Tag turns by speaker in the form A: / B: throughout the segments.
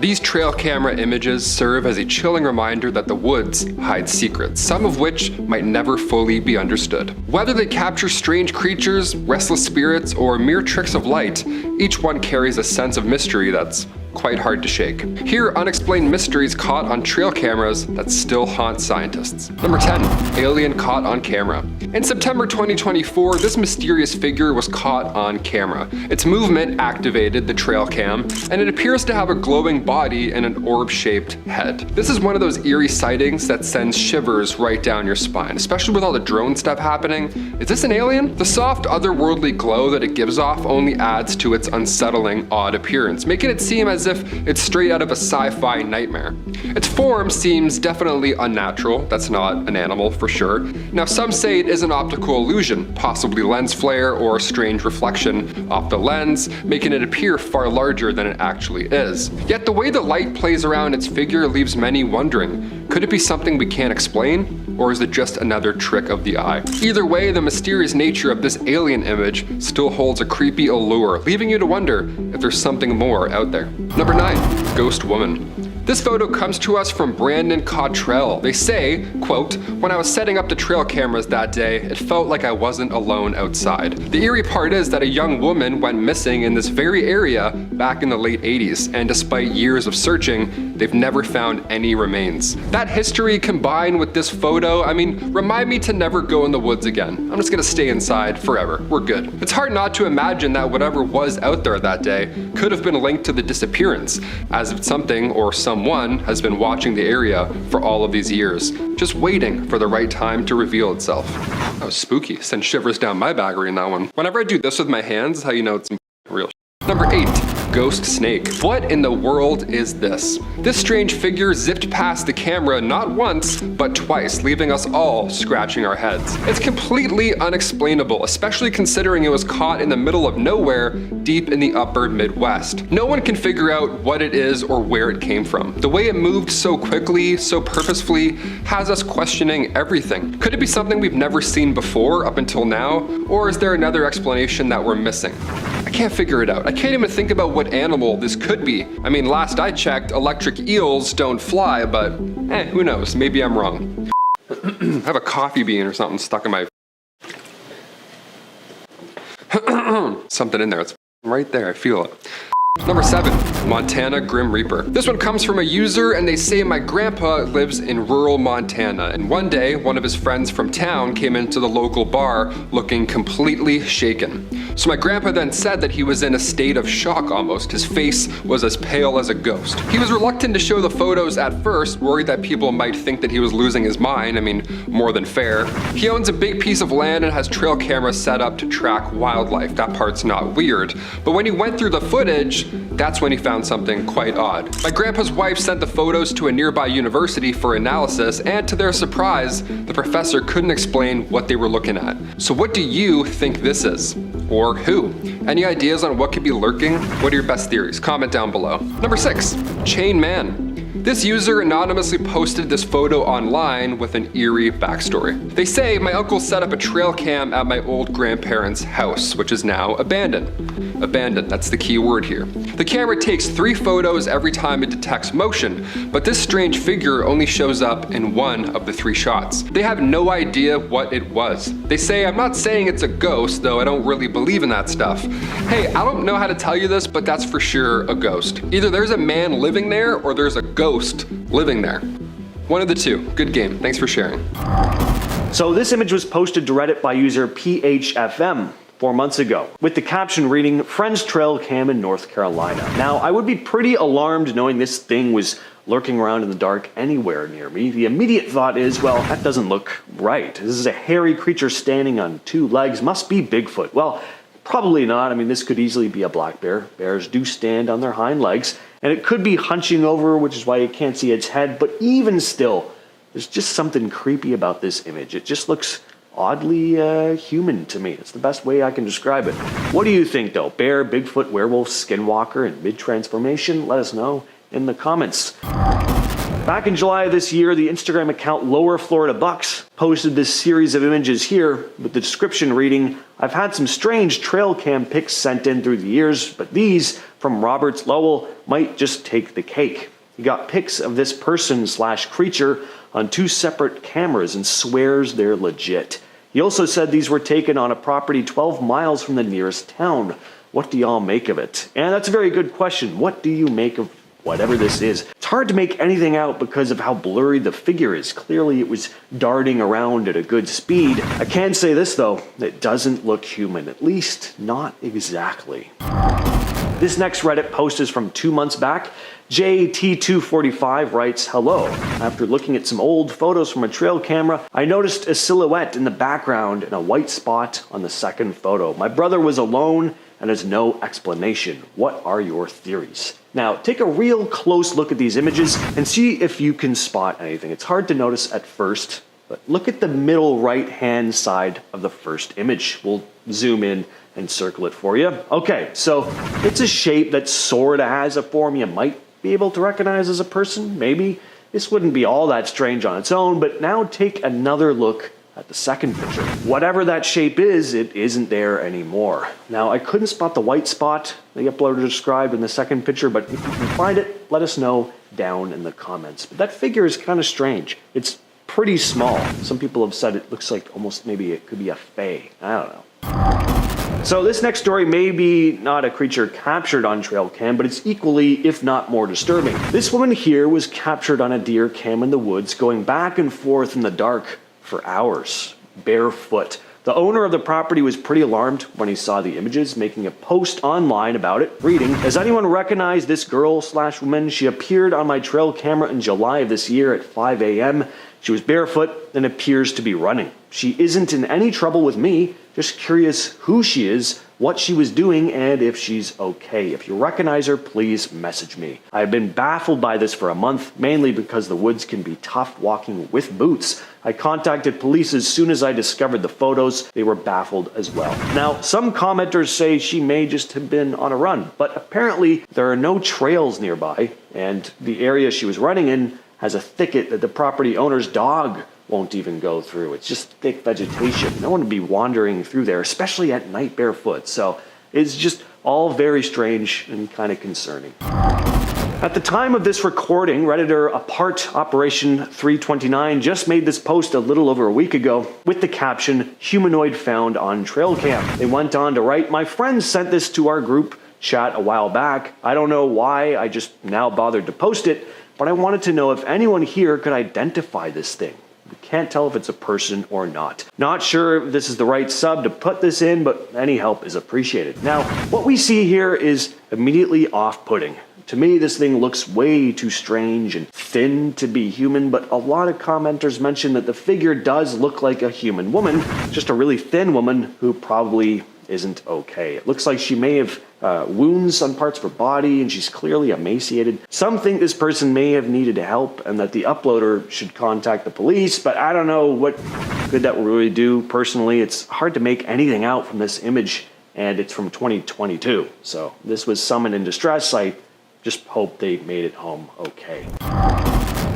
A: These trail camera images serve as a chilling reminder that the woods hide secrets, some of which might never fully be understood. Whether they capture strange creatures, restless spirits, or mere tricks of light, each one carries a sense of mystery that's quite hard to shake. Here are unexplained mysteries caught on trail cameras that still haunt scientists. Number 10. Alien caught on camera. In September 2024, this mysterious figure was caught on camera. Its movement activated the trail cam, and it appears to have a glowing body and an orb-shaped head. This is one of those eerie sightings that sends shivers right down your spine, especially with all the drone stuff happening. Is this an alien? The soft, otherworldly glow that it gives off only adds to its unsettling, odd appearance, making it seem as if it's straight out of a sci-fi nightmare. Its form seems definitely unnatural. That's not an animal for sure. Now, some say it is an optical illusion, possibly lens flare or a strange reflection off the lens, making it appear far larger than it actually is. Yet the way the light plays around its figure leaves many wondering, could it be something we can't explain? Or is it just another trick of the eye? Either way, the mysterious nature of this alien image still holds a creepy allure, leaving you to wonder if there's something more out there. Number 9. Ghost Woman. This photo comes to us from Brandon Cottrell. They say, quote, "When I was setting up the trail cameras that day, it felt like I wasn't alone outside." The eerie part is that a young woman went missing in this very area back in the late 80s, and despite years of searching, they've never found any remains. That history combined with this photo, remind me to never go in the woods again. I'm just gonna stay inside forever. We're good. It's hard not to imagine that whatever was out there that day could have been linked to the disappearance, as if something or someone has been watching the area for all of these years, just waiting for the right time to reveal itself. That was spooky. Sent shivers down my back reading that one. Whenever I do this with my hands, how you know it's real. Number 8. Ghost snake. What in the world is this? This strange figure zipped past the camera not once, but twice, leaving us all scratching our heads. It's completely unexplainable, especially considering it was caught in the middle of nowhere, deep in the upper Midwest. No one can figure out what it is or where it came from. The way it moved so quickly, so purposefully, has us questioning everything. Could it be something we've never seen before up until now? Or is there another explanation that we're missing? I can't figure it out. I can't even think about what animal this could be. Last I checked, electric eels don't fly, but who knows? Maybe I'm wrong. I have a coffee bean or something stuck in my... something in there. It's right there. I feel it. Number 7. Montana Grim Reaper. This one comes from a user, and they say, "My grandpa lives in rural Montana, and one day one of his friends from town came into the local bar looking completely shaken. So my grandpa then said that he was in a state of shock almost. His face was as pale as a ghost. He was reluctant to show the photos at first, worried that people might think that he was losing his mind. More than fair. He owns a big piece of land and has trail cameras set up to track wildlife. That part's not weird. But when he went through the footage, that's when he found something quite odd. My grandpa's wife sent the photos to a nearby university for analysis, and to their surprise, the professor couldn't explain what they were looking at. So what do you think this is? Or who? Any ideas on what could be lurking? What are your best theories? Comment down below. Number 6. Chain Man. This user anonymously posted this photo online with an eerie backstory. They say, "My uncle set up a trail cam at my old grandparents' house, which is now abandoned." Abandoned, that's the key word here. The camera takes 3 photos every time it detects motion, but this strange figure only shows up in 1 of the 3 shots. They have no idea what it was. They say, "I'm not saying it's a ghost, though I don't really believe in that stuff. Hey, I don't know how to tell you this, but that's for sure a ghost. Either there's a man living there or there's a ghost living there. One of the two." Good game. Thanks for sharing.
B: So this image was posted to Reddit by user PHFM 4 months ago, with the caption reading, "Friend's trail cam in North Carolina." Now, I would be pretty alarmed knowing this thing was lurking around in the dark anywhere near me. The immediate thought is, well, that doesn't look right. This is a hairy creature standing on 2 legs, must be Bigfoot. Well, probably not. This could easily be a black bear. Bears do stand on their hind legs, and it could be hunching over, which is why you can't see its head, but even still, there's just something creepy about this image. It just looks oddly human to me. It's the best way I can describe it. What do you think, though? Bear, Bigfoot, werewolf, skinwalker, and mid-transformation? Let us know in the comments. Back in July of this year, the Instagram account Lower Florida Bucks posted this series of images here with the description reading, "I've had some strange trail cam pics sent in through the years, but these from Roberts Lowell might just take the cake." He got pics of this person/creature on 2 separate cameras and swears they're legit. He also said these were taken on a property 12 miles from the nearest town. What do y'all make of it? And that's a very good question. What do you make of whatever this is? It's hard to make anything out because of how blurry the figure is. Clearly it was darting around at a good speed. I can say this though, it doesn't look human, at least not exactly. This next Reddit post is from 2 months back. JT245 writes, "Hello. After looking at some old photos from a trail camera, I noticed a silhouette in the background and a white spot on the second photo. My brother was alone and has no explanation. What are your theories?" Now, take a real close look at these images and see if you can spot anything. It's hard to notice at first, but look at the middle right-hand side of the first image. We'll zoom in and circle it for you. Okay, so it's a shape that sort of has a form you might be able to recognize as a person, maybe. This wouldn't be all that strange on its own, but now take another look at the second picture. Whatever that shape is, it isn't there anymore. Now, I couldn't spot the white spot the uploader described in the second picture, but if you can find it, let us know down in the comments. But that figure is kind of strange. It's pretty small. Some people have said it looks like almost maybe it could be a fae. I don't know. So this next story may be not a creature captured on trail cam, but it's equally, if not more disturbing. This woman here was captured on a deer cam in the woods, going back and forth in the dark for hours, barefoot. The owner of the property was pretty alarmed when he saw the images, making a post online about it, reading, "Does anyone recognize this girl/woman? She appeared on my trail camera in July of this year at 5 a.m. She was barefoot and appears to be running. She isn't in any trouble with me, just curious who she is, what she was doing, and if she's okay. If you recognize her, please message me. I've been baffled by this for a month, mainly because the woods can be tough walking with boots. I contacted police as soon as I discovered the photos. They were baffled as well." Now, some commenters say she may just have been on a run, but apparently there are no trails nearby, and the area she was running in has a thicket that the property owner's dog won't even go through. It's just thick vegetation. No one would be wandering through there, especially at night barefoot. So it's just all very strange and kind of concerning. At the time of this recording, Redditor Apart Operation 329 just made this post a little over a week ago with the caption, "Humanoid found on trail cam." They went on to write, "My friend sent this to our group chat a while back. I don't know why I just now bothered to post it, but I wanted to know if anyone here could identify this thing. We can't tell if it's a person or not. Not sure if this is the right sub to put this in, but any help is appreciated." Now, what we see here is immediately off-putting. To me, this thing looks way too strange and thin to be human, but a lot of commenters mention that the figure does look like a human woman, just a really thin woman who probably isn't okay. It looks like she may have wounds on parts of her body, and she's clearly emaciated. Some think this person may have needed help and that the uploader should contact the police, but I don't know what good that will really do. Personally, it's hard to make anything out from this image, and it's from 2022. So this was someone in distress. I just hope they made it home okay.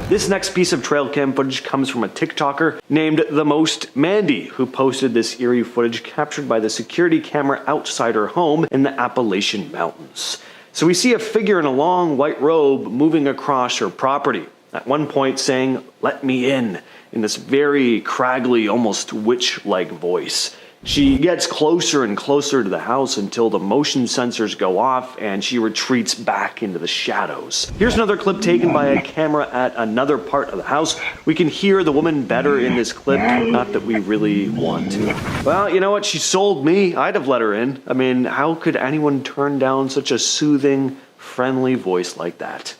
B: This next piece of trail cam footage comes from a TikToker named The Most Mandy, who posted this eerie footage captured by the security camera outside her home in the Appalachian Mountains. So we see a figure in a long white robe moving across her property, at one point saying, "Let me in this very craggly, almost witch-like voice. She gets closer and closer to the house until the motion sensors go off and she retreats back into the shadows. Here's another clip taken by a camera at another part of the house. We can hear the woman better in this clip, not that we really want to. Well, you know what? She sold me. I'd have let her in. I mean, how could anyone turn down such a soothing, friendly voice like that?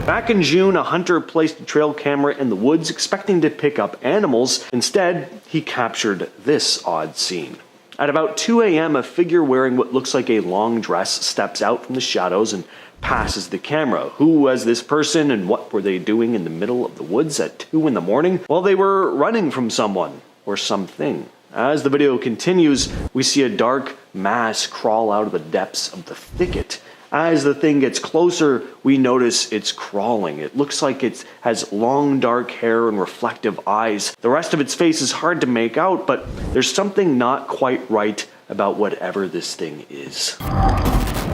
B: Back in June, a hunter placed a trail camera in the woods expecting to pick up animals. Instead, he captured this odd scene. At about 2 a.m., a figure wearing what looks like a long dress steps out from the shadows and passes the camera. Who was this person and what were they doing in the middle of the woods at 2 in the morning? Well, they were running from someone or something. As the video continues, we see a dark mass crawl out of the depths of the thicket. As the thing gets closer, we notice it's crawling. It looks like it has long dark hair and reflective eyes. The rest of its face is hard to make out, but there's something not quite right about whatever this thing is.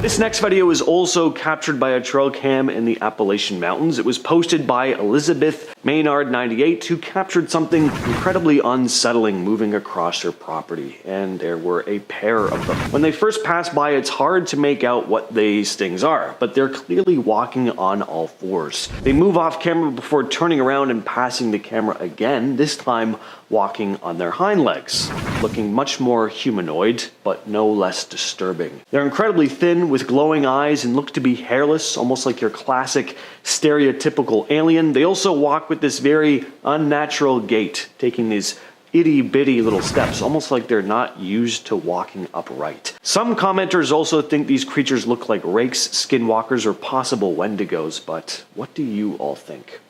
B: This next video is also captured by a trail cam in the Appalachian Mountains. It was posted by Elizabeth Maynard98, who captured something incredibly unsettling moving across her property, and there were a pair of them. When they first pass by, it's hard to make out what these things are, but they're clearly walking on all fours. They move off camera before turning around and passing the camera again, this time walking on their hind legs, looking much more humanoid, but no less disturbing. They're incredibly thin with glowing eyes and look to be hairless, almost like your classic stereotypical alien. They also walk with this very unnatural gait, taking these itty-bitty little steps, almost like they're not used to walking upright. Some commenters also think these creatures look like rakes, skinwalkers, or possible wendigos, but what do you all think?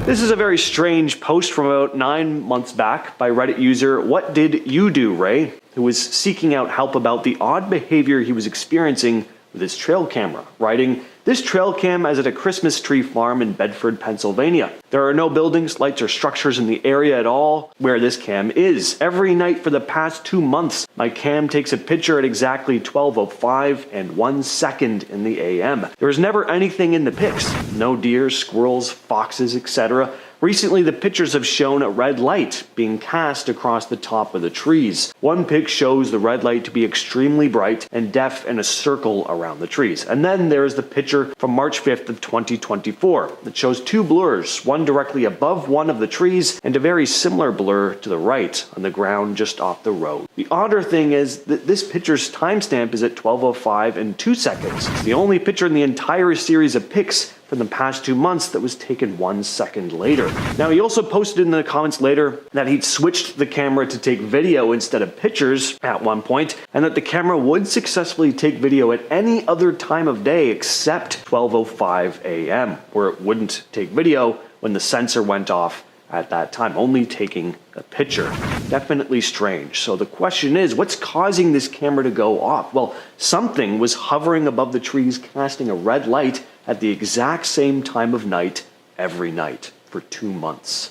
B: This is a very strange post from about 9 months back by Reddit user What Did You Do, Ray, who was seeking out help about the odd behavior he was experiencing with his trail camera, writing, "This trail cam is at a Christmas tree farm in Bedford, Pennsylvania. There are no buildings, lights, or structures in the area at all where this cam is. Every night for the past 2 months, my cam takes a picture at exactly 12:05 and 1 second in the AM. There is never anything in the pics. No deer, squirrels, foxes, etc. Recently, the pictures have shown a red light being cast across the top of the trees. One pic shows the red light to be extremely bright and def in a circle around the trees. And then there is the picture from March 5th of 2024 that shows 2 blurs, one directly above one of the trees and a very similar blur to the right on the ground just off the road. The odder thing is that this picture's timestamp is at 12:05 and 2 seconds. It's the only picture in the entire series of pics from the past 2 months that was taken 1 second later. Now, he also posted in the comments later that he'd switched the camera to take video instead of pictures at one point, and that the camera would successfully take video at any other time of day except 12:05 AM, where it wouldn't take video when the sensor went off at that time, only taking a picture. Definitely strange. So the question is, what's causing this camera to go off? Well, something was hovering above the trees, casting a red light at the exact same time of night every night for 2 months.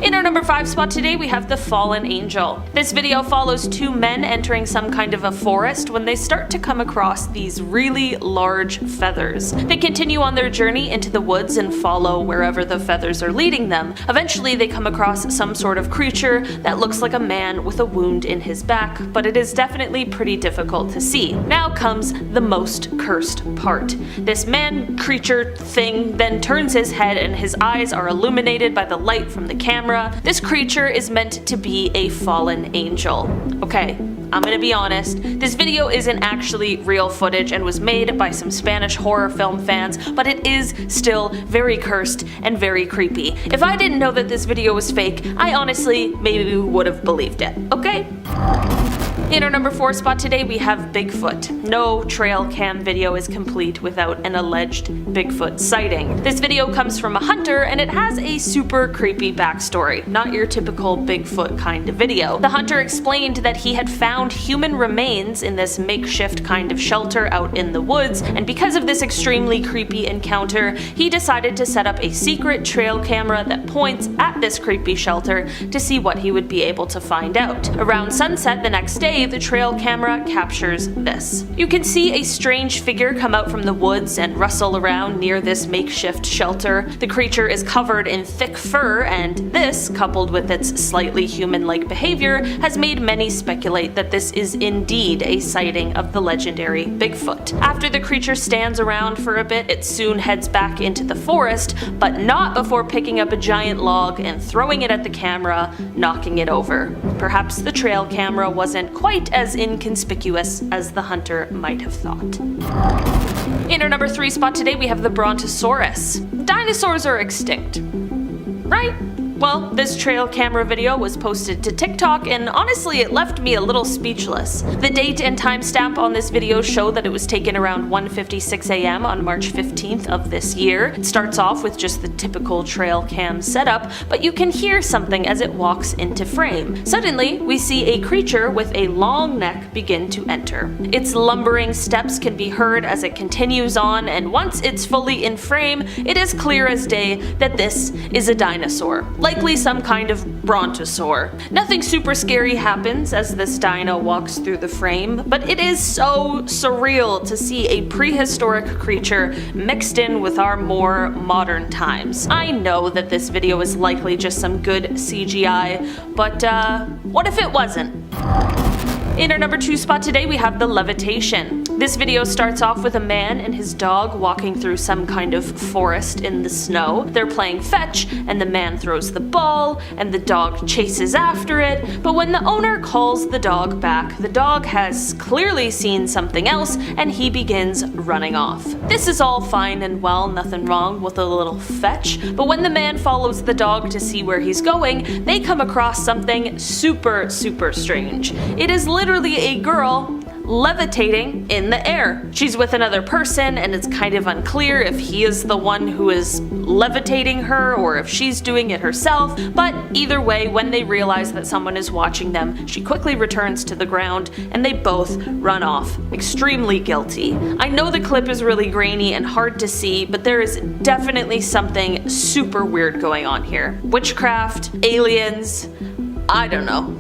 C: In our number 5 spot today, we have the Fallen Angel. This video follows 2 men entering some kind of a forest when they start to come across these really large feathers. They continue on their journey into the woods and follow wherever the feathers are leading them. Eventually, they come across some sort of creature that looks like a man with a wound in his back, but it is definitely pretty difficult to see. Now comes the most cursed part. This man creature thing then turns his head and his eyes are illuminated by the light from the camera. This creature is meant to be a fallen angel. Okay, I'm gonna be honest, this video isn't actually real footage and was made by some Spanish horror film fans, but it is still very cursed and very creepy. If I didn't know that this video was fake, I honestly maybe would have believed it, okay? In our number 4 spot today, we have Bigfoot. No trail cam video is complete without an alleged Bigfoot sighting. This video comes from a hunter and it has a super creepy backstory, not your typical Bigfoot kind of video. The hunter explained that he had found human remains in this makeshift kind of shelter out in the woods, and because of this extremely creepy encounter, he decided to set up a secret trail camera that points at this creepy shelter to see what he would be able to find out. Around sunset the next day, the trail camera captures this. You can see a strange figure come out from the woods and rustle around near this makeshift shelter. The creature is covered in thick fur, and this, coupled with its slightly human-like behavior, has made many speculate that this is indeed a sighting of the legendary Bigfoot. After the creature stands around for a bit, it soon heads back into the forest, but not before picking up a giant log and throwing it at the camera, knocking it over. Perhaps the trail camera wasn't quite as inconspicuous as the hunter might have thought. In our number 3 spot today, we have the Brontosaurus. Dinosaurs are extinct, right? Well, this trail camera video was posted to TikTok, and honestly it left me a little speechless. The date and timestamp on this video show that it was taken around 1:56 a.m. on March 15th of this year. It starts off with just the typical trail cam setup, but you can hear something as it walks into frame. Suddenly, we see a creature with a long neck begin to enter. Its lumbering steps can be heard as it continues on, and once it's fully in frame, it is clear as day that this is a dinosaur, likely some kind of brontosaur. Nothing super scary happens as this dino walks through the frame, but it is so surreal to see a prehistoric creature mixed in with our more modern times. I know that this video is likely just some good CGI, but what if it wasn't? In our number 2 spot today, we have the levitation. This video starts off with a man and his dog walking through some kind of forest in the snow. They're playing fetch, and the man throws the ball, and the dog chases after it, but when the owner calls the dog back, the dog has clearly seen something else, and he begins running off. This is all fine and well, nothing wrong with a little fetch, but when the man follows the dog to see where he's going, they come across something super strange. It is literally a girl levitating in the air. She's with another person, and it's kind of unclear if he is the one who is levitating her or if she's doing it herself, but either way, when they realize that someone is watching them, she quickly returns to the ground and they both run off, extremely guilty. I know the clip is really grainy and hard to see, but there is definitely something super weird going on here. Witchcraft, aliens, I don't know.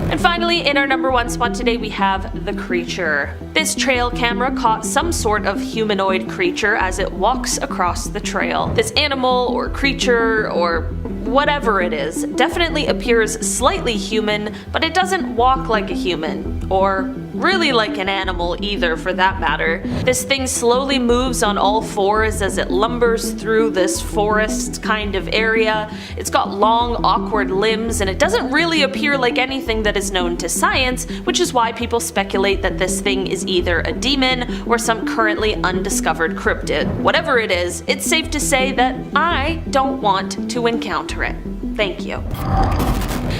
C: And finally, in our number 1 spot today, we have the creature. This trail camera caught some sort of humanoid creature as it walks across the trail. This animal or creature or whatever it is definitely appears slightly human, but it doesn't walk like a human, or really like an animal either for that matter. This thing slowly moves on all fours as it lumbers through this forest kind of area. It's got long, awkward limbs, and it doesn't really appear like anything that is known to science, which is why people speculate that this thing is either a demon or some currently undiscovered cryptid. Whatever it is, it's safe to say that I don't want to encounter it. Thank you.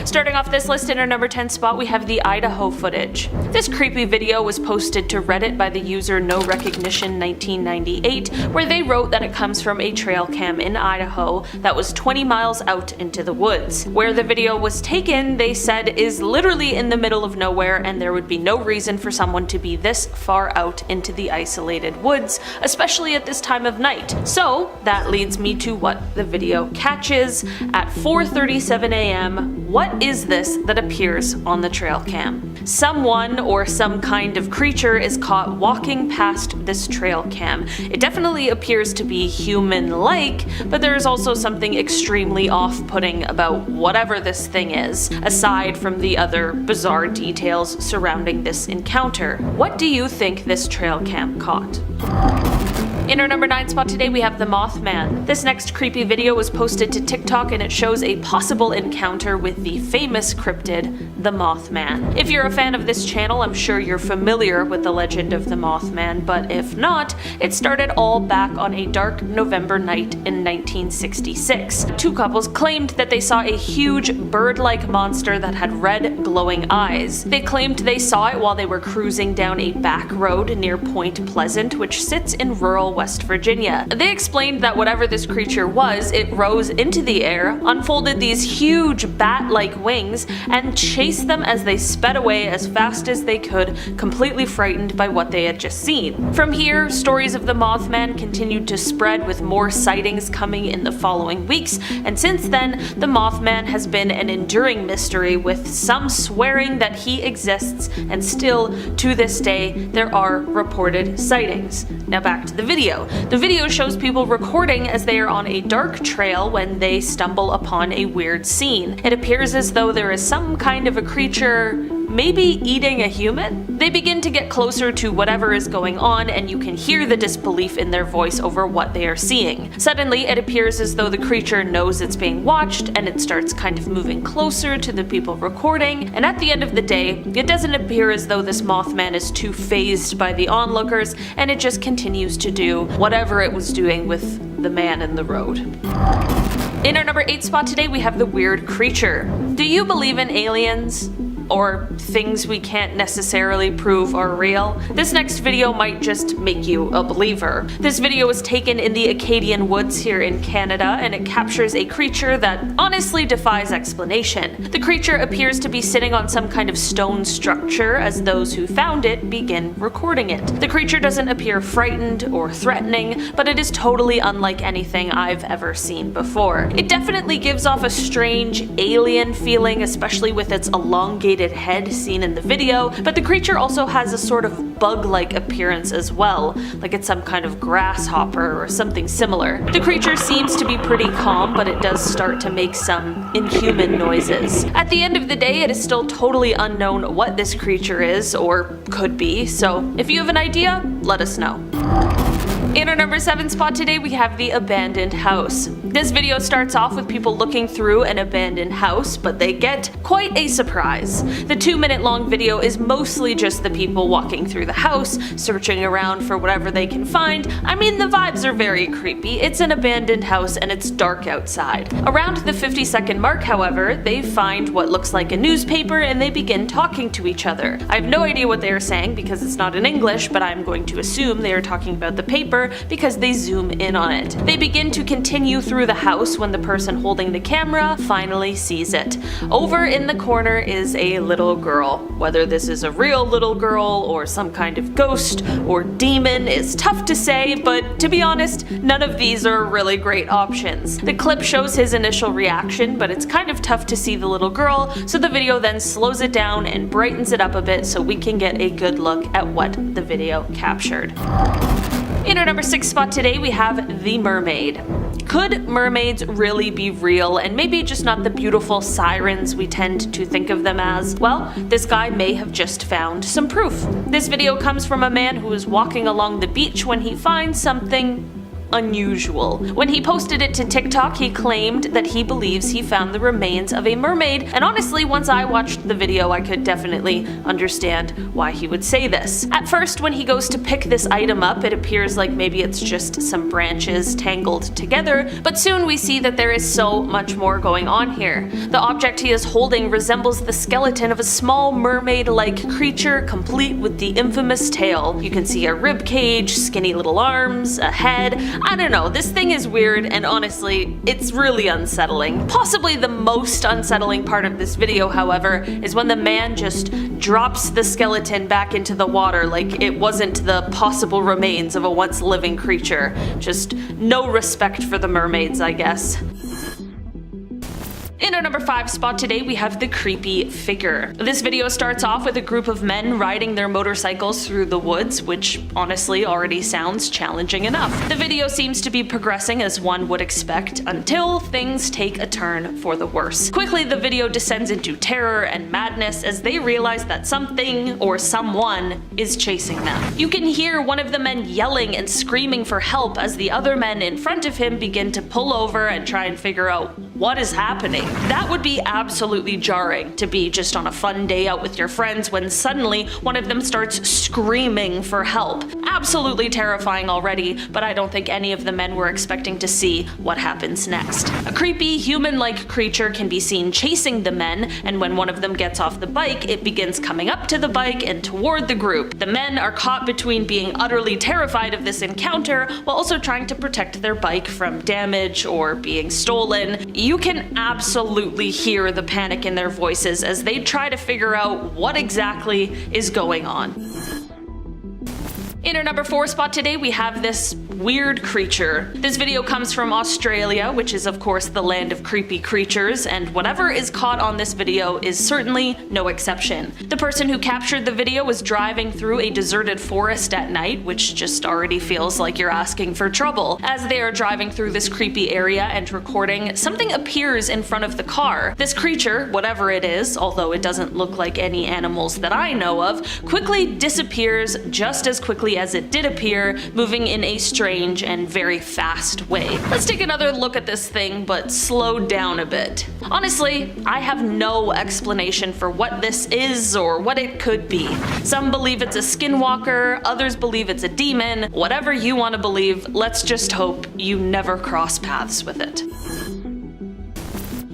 C: Starting off this list in our number 10 spot, we have the Idaho footage. This creepy video was posted to Reddit by the user No Recognition 1998, where they wrote that it comes from a trail cam in Idaho that was 20 miles out into the woods. Where the video was taken, they said, is literally in the middle of nowhere, and there would be no reason for someone to be this far out into the isolated woods, especially at this time of night. So that leads me to what the video catches. At 4:37 a.m., what is this that appears on the trail cam? Someone or some kind of creature is caught walking past this trail cam. It definitely appears to be human-like, but there is also something extremely off-putting about whatever this thing is, aside from the other bizarre details surrounding this encounter. What do you think this trail cam caught? In our number 9 spot today, we have the Mothman. This next creepy video was posted to TikTok, and it shows a possible encounter with the famous cryptid, the Mothman. If you're a fan of this channel, I'm sure you're familiar with the legend of the Mothman, but if not, it started all back on a dark November night in 1966. 2 couples claimed that they saw a huge bird-like monster that had red, glowing eyes. They claimed they saw it while they were cruising down a back road near Point Pleasant, which sits in rural West Virginia. They explained that whatever this creature was, it rose into the air, unfolded these huge bat-like wings, and chased them as they sped away as fast as they could, completely frightened by what they had just seen. From here, stories of the Mothman continued to spread, with more sightings coming in the following weeks, and since then, the Mothman has been an enduring mystery, with some swearing that he exists, and still, to this day, there are reported sightings. Now back to the video. The video shows people recording as they are on a dark trail when they stumble upon a weird scene. It appears as though there is some kind of a creature maybe eating a human? They begin to get closer to whatever is going on, and you can hear the disbelief in their voice over what they are seeing. Suddenly, it appears as though the creature knows it's being watched, and it starts kind of moving closer to the people recording, and at the end of the day, it doesn't appear as though this Mothman is too fazed by the onlookers, and it just continues to do whatever it was doing with the man in the road. In our number 8 spot today, we have the weird creature. Do you believe in aliens? Or things we can't necessarily prove are real? This next video might just make you a believer. This video was taken in the Acadian woods here in Canada, and it captures a creature that honestly defies explanation. The creature appears to be sitting on some kind of stone structure as those who found it begin recording it. The creature doesn't appear frightened or threatening, but it is totally unlike anything I've ever seen before. It definitely gives off a strange alien feeling, especially with its elongated head seen in the video, but the creature also has a sort of bug-like appearance as well, like it's some kind of grasshopper or something similar. The creature seems to be pretty calm, but it does start to make some inhuman noises. At the end of the day, it is still totally unknown what this creature is, or could be, so if you have an idea, let us know. In our number 7 spot today, we have the abandoned house. This video starts off with people looking through an abandoned house, but they get quite a surprise. The 2-minute long video is mostly just the people walking through the house, searching around for whatever they can find. I mean, the vibes are very creepy. It's an abandoned house and it's dark outside. Around the 50-second mark, however, they find what looks like a newspaper and they begin talking to each other. I have no idea what they are saying because it's not in English, but I'm going to assume they are talking about the paper because they zoom in on it. They begin to continue through the house when the person holding the camera finally sees it. Over in the corner is a little girl. Whether this is a real little girl or some kind of ghost or demon is tough to say, but to be honest, none of these are really great options. The clip shows his initial reaction, but it's kind of tough to see the little girl, so the video then slows it down and brightens it up a bit so we can get a good look at what the video captured. In our number 6 spot today, we have the mermaid. Could mermaids really be real and maybe just not the beautiful sirens we tend to think of them as? Well, this guy may have just found some proof. This video comes from a man who is walking along the beach when he finds something unusual. When he posted it to TikTok, he claimed that he believes he found the remains of a mermaid, and honestly, once I watched the video, I could definitely understand why he would say this. At first, when he goes to pick this item up, it appears like maybe it's just some branches tangled together, but soon we see that there is so much more going on here. The object he is holding resembles the skeleton of a small mermaid-like creature, complete with the infamous tail. You can see a rib cage, skinny little arms, a head. I don't know, this thing is weird and honestly, it's really unsettling. Possibly the most unsettling part of this video, however, is when the man just drops the skeleton back into the water like it wasn't the possible remains of a once living creature. Just no respect for the mermaids, I guess. In our number 5 spot today, we have the creepy figure. This video starts off with a group of men riding their motorcycles through the woods, which honestly already sounds challenging enough. The video seems to be progressing as one would expect until things take a turn for the worse. Quickly, the video descends into terror and madness as they realize that something or someone is chasing them. You can hear one of the men yelling and screaming for help as the other men in front of him begin to pull over and try and figure out what is happening. That would be absolutely jarring to be just on a fun day out with your friends when suddenly one of them starts screaming for help. Absolutely terrifying already, but I don't think any of the men were expecting to see what happens next. A creepy human-like creature can be seen chasing the men, and when one of them gets off the bike, it begins coming up to the bike and toward the group. The men are caught between being utterly terrified of this encounter while also trying to protect their bike from damage or being stolen. You can absolutely hear the panic in their voices as they try to figure out what exactly is going on. In our number 4 spot today, we have this weird creature. This video comes from Australia, which is of course the land of creepy creatures, and whatever is caught on this video is certainly no exception. The person who captured the video was driving through a deserted forest at night, which just already feels like you're asking for trouble. As they are driving through this creepy area and recording, something appears in front of the car. This creature, whatever it is, although it doesn't look like any animals that I know of, quickly disappears just as quickly as it did appear, moving in a strange and very fast way. Let's take another look at this thing, but slowed down a bit. Honestly, I have no explanation for what this is or what it could be. Some believe it's a skinwalker, others believe it's a demon. Whatever you want to believe, let's just hope you never cross paths with it.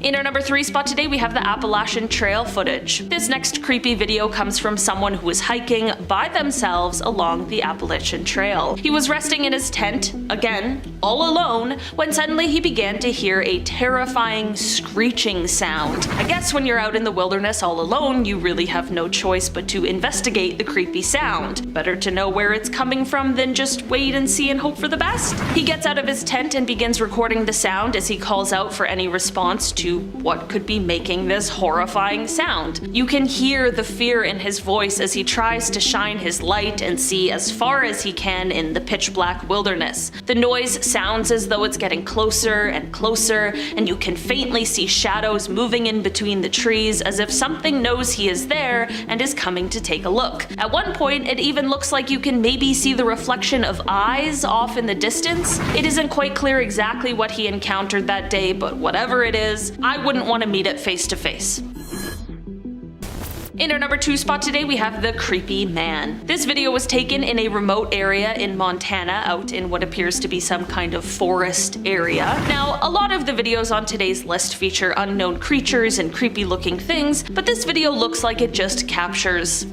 C: In our number 3 spot today, we have the Appalachian Trail footage. This next creepy video comes from someone who was hiking by themselves along the Appalachian Trail. He was resting in his tent, again, all alone, when suddenly he began to hear a terrifying screeching sound. I guess when you're out in the wilderness all alone, you really have no choice but to investigate the creepy sound. Better to know where it's coming from than just wait and see and hope for the best. He gets out of his tent and begins recording the sound as he calls out for any response to what could be making this horrifying sound. You can hear the fear in his voice as he tries to shine his light and see as far as he can in the pitch black wilderness. The noise sounds as though it's getting closer and closer, and you can faintly see shadows moving in between the trees as if something knows he is there and is coming to take a look. At one point, it even looks like you can maybe see the reflection of eyes off in the distance. It isn't quite clear exactly what he encountered that day, but whatever it is, I wouldn't want to meet it face to face. In our number 2 spot today, we have the creepy man. This video was taken in a remote area in Montana, out in what appears to be some kind of forest area. Now, a lot of the videos on today's list feature unknown creatures and creepy looking things, but this video looks like it just captures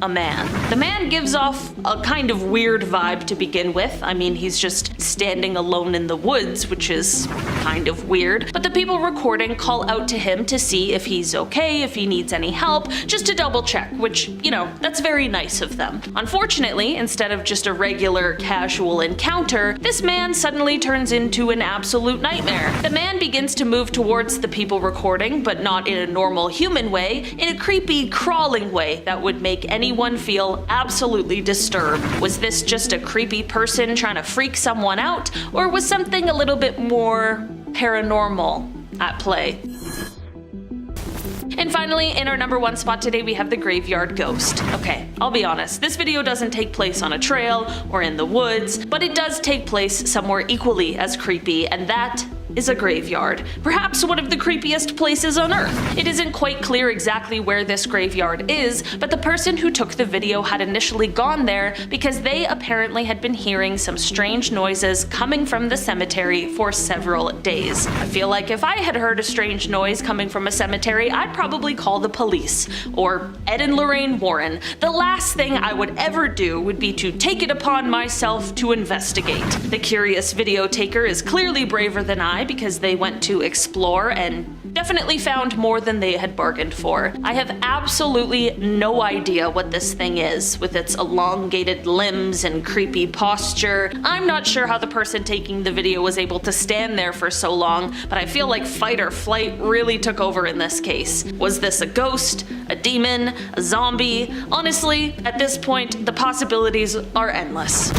C: a man. The man gives off a kind of weird vibe to begin with. I mean, he's just standing alone in the woods, which is kind of weird. But the people recording call out to him to see if he's okay, if he needs any help, just to double check, which, you know, that's very nice of them. Unfortunately, instead of just a regular casual encounter, this man suddenly turns into an absolute nightmare. The man begins to move towards the people recording, but not in a normal human way, in a creepy, crawling way that would make anyone feel absolutely disturbed. Was this just a creepy person trying to freak someone out, or was something a little bit more paranormal at play? And finally, in our number 1 spot today, we have the graveyard ghost. Okay, I'll be honest, this video doesn't take place on a trail or in the woods, but it does take place somewhere equally as creepy, and that is a graveyard. Perhaps one of the creepiest places on Earth. It isn't quite clear exactly where this graveyard is, but the person who took the video had initially gone there because they apparently had been hearing some strange noises coming from the cemetery for several days. I feel like if I had heard a strange noise coming from a cemetery, I'd probably call the police, or Ed and Lorraine Warren. The last thing I would ever do would be to take it upon myself to investigate. The curious video taker is clearly braver than I, because they went to explore and definitely found more than they had bargained for. I have absolutely no idea what this thing is, with its elongated limbs and creepy posture. I'm not sure how the person taking the video was able to stand there for so long, but I feel like fight or flight really took over in this case. Was this a ghost, a demon, a zombie? Honestly, at this point, the possibilities are endless.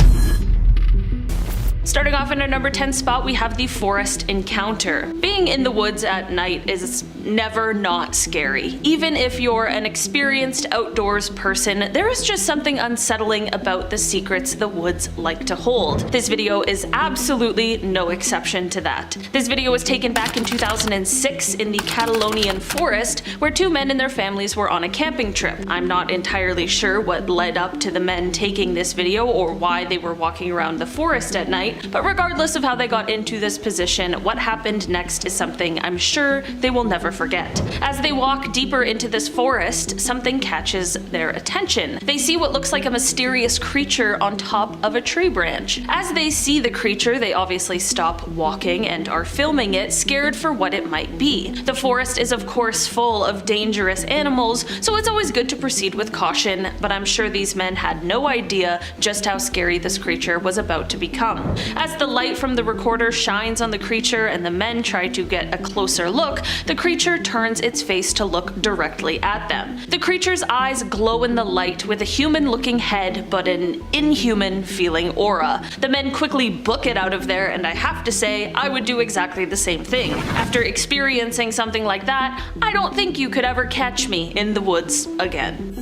C: Starting off in our number 10 spot, we have the forest encounter. Being in the woods at night is never not scary. Even if you're an experienced outdoors person, there is just something unsettling about the secrets the woods like to hold. This video is absolutely no exception to that. This video was taken back in 2006 in the Catalonian forest, where 2 men and their families were on a camping trip. I'm not entirely sure what led up to the men taking this video or why they were walking around the forest at night, but regardless of how they got into this position, what happened next is something I'm sure they will never forget. As they walk deeper into this forest, something catches their attention. They see what looks like a mysterious creature on top of a tree branch. As they see the creature, they obviously stop walking and are filming it, scared for what it might be. The forest is of course full of dangerous animals, so it's always good to proceed with caution, but I'm sure these men had no idea just how scary this creature was about to become. As the light from the recorder shines on the creature and the men try to get a closer look, the creature turns its face to look directly at them. The creature's eyes glow in the light with a human-looking head but an inhuman-feeling aura. The men quickly book it out of there, and I have to say, I would do exactly the same thing. After experiencing something like that, I don't think you could ever catch me in the woods again.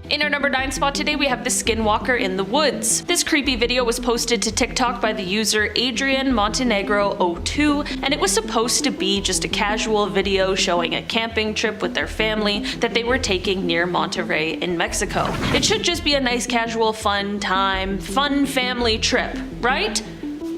C: In our number 9 spot today, we have the skinwalker in the woods. This creepy video was posted to TikTok by the user Adrian Montenegro02, and it was supposed to be just a casual video showing a camping trip with their family that they were taking near Monterrey in Mexico. It should just be a nice casual fun time, fun family trip, right?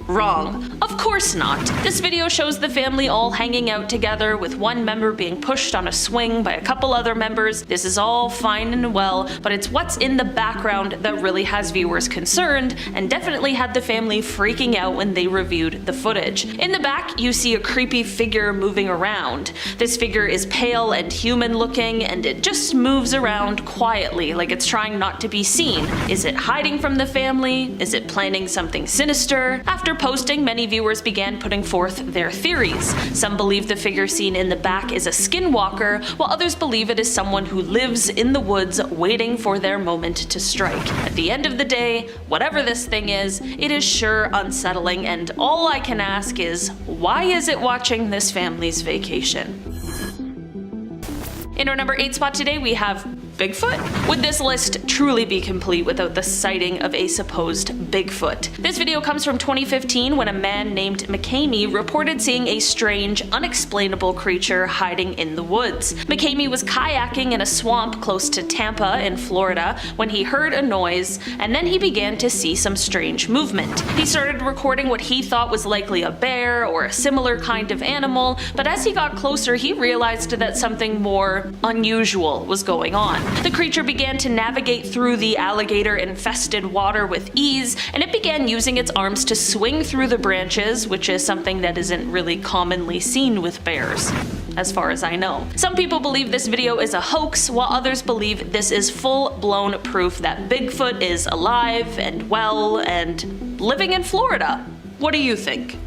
C: Wrong. Of course not. This video shows the family all hanging out together with one member being pushed on a swing by a couple other members. This is all fine and well, but it's what's in the background that really has viewers concerned and definitely had the family freaking out when they reviewed the footage. In the back, you see a creepy figure moving around. This figure is pale and human looking, and it just moves around quietly like it's trying not to be seen. Is it hiding from the family? Is it planning something sinister? After posting, many viewers began putting forth their theories. Some believe the figure seen in the back is a skinwalker, while others believe it is someone who lives in the woods waiting for their moment to strike. At the end of the day, whatever this thing is, it is sure unsettling, and all I can ask is, why is it watching this family's vacation? In our number 8 spot today, we have Bigfoot? Would this list truly be complete without the sighting of a supposed Bigfoot? This video comes from 2015 when a man named McCamey reported seeing a strange, unexplainable creature hiding in the woods. McCamey was kayaking in a swamp close to Tampa in Florida when he heard a noise, and then he began to see some strange movement. He started recording what he thought was likely a bear or a similar kind of animal, but as he got closer he realized that something more unusual was going on. The creature began to navigate through the alligator-infested water with ease, and it began using its arms to swing through the branches, which is something that isn't really commonly seen with bears, as far as I know. Some people believe this video is a hoax, while others believe this is full-blown proof that Bigfoot is alive and well and living in Florida. What do you think?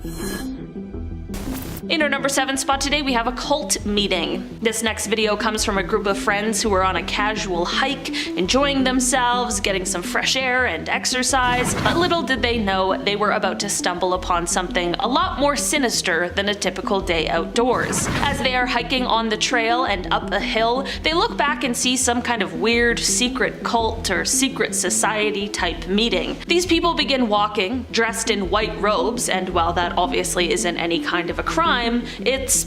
C: In our number 7 spot today, we have a cult meeting. This next video comes from a group of friends who were on a casual hike, enjoying themselves, getting some fresh air and exercise, but little did they know they were about to stumble upon something a lot more sinister than a typical day outdoors. As they are hiking on the trail and up a hill, they look back and see some kind of weird secret cult or secret society type meeting. These people begin walking, dressed in white robes, and while that obviously isn't any kind of a crime, it's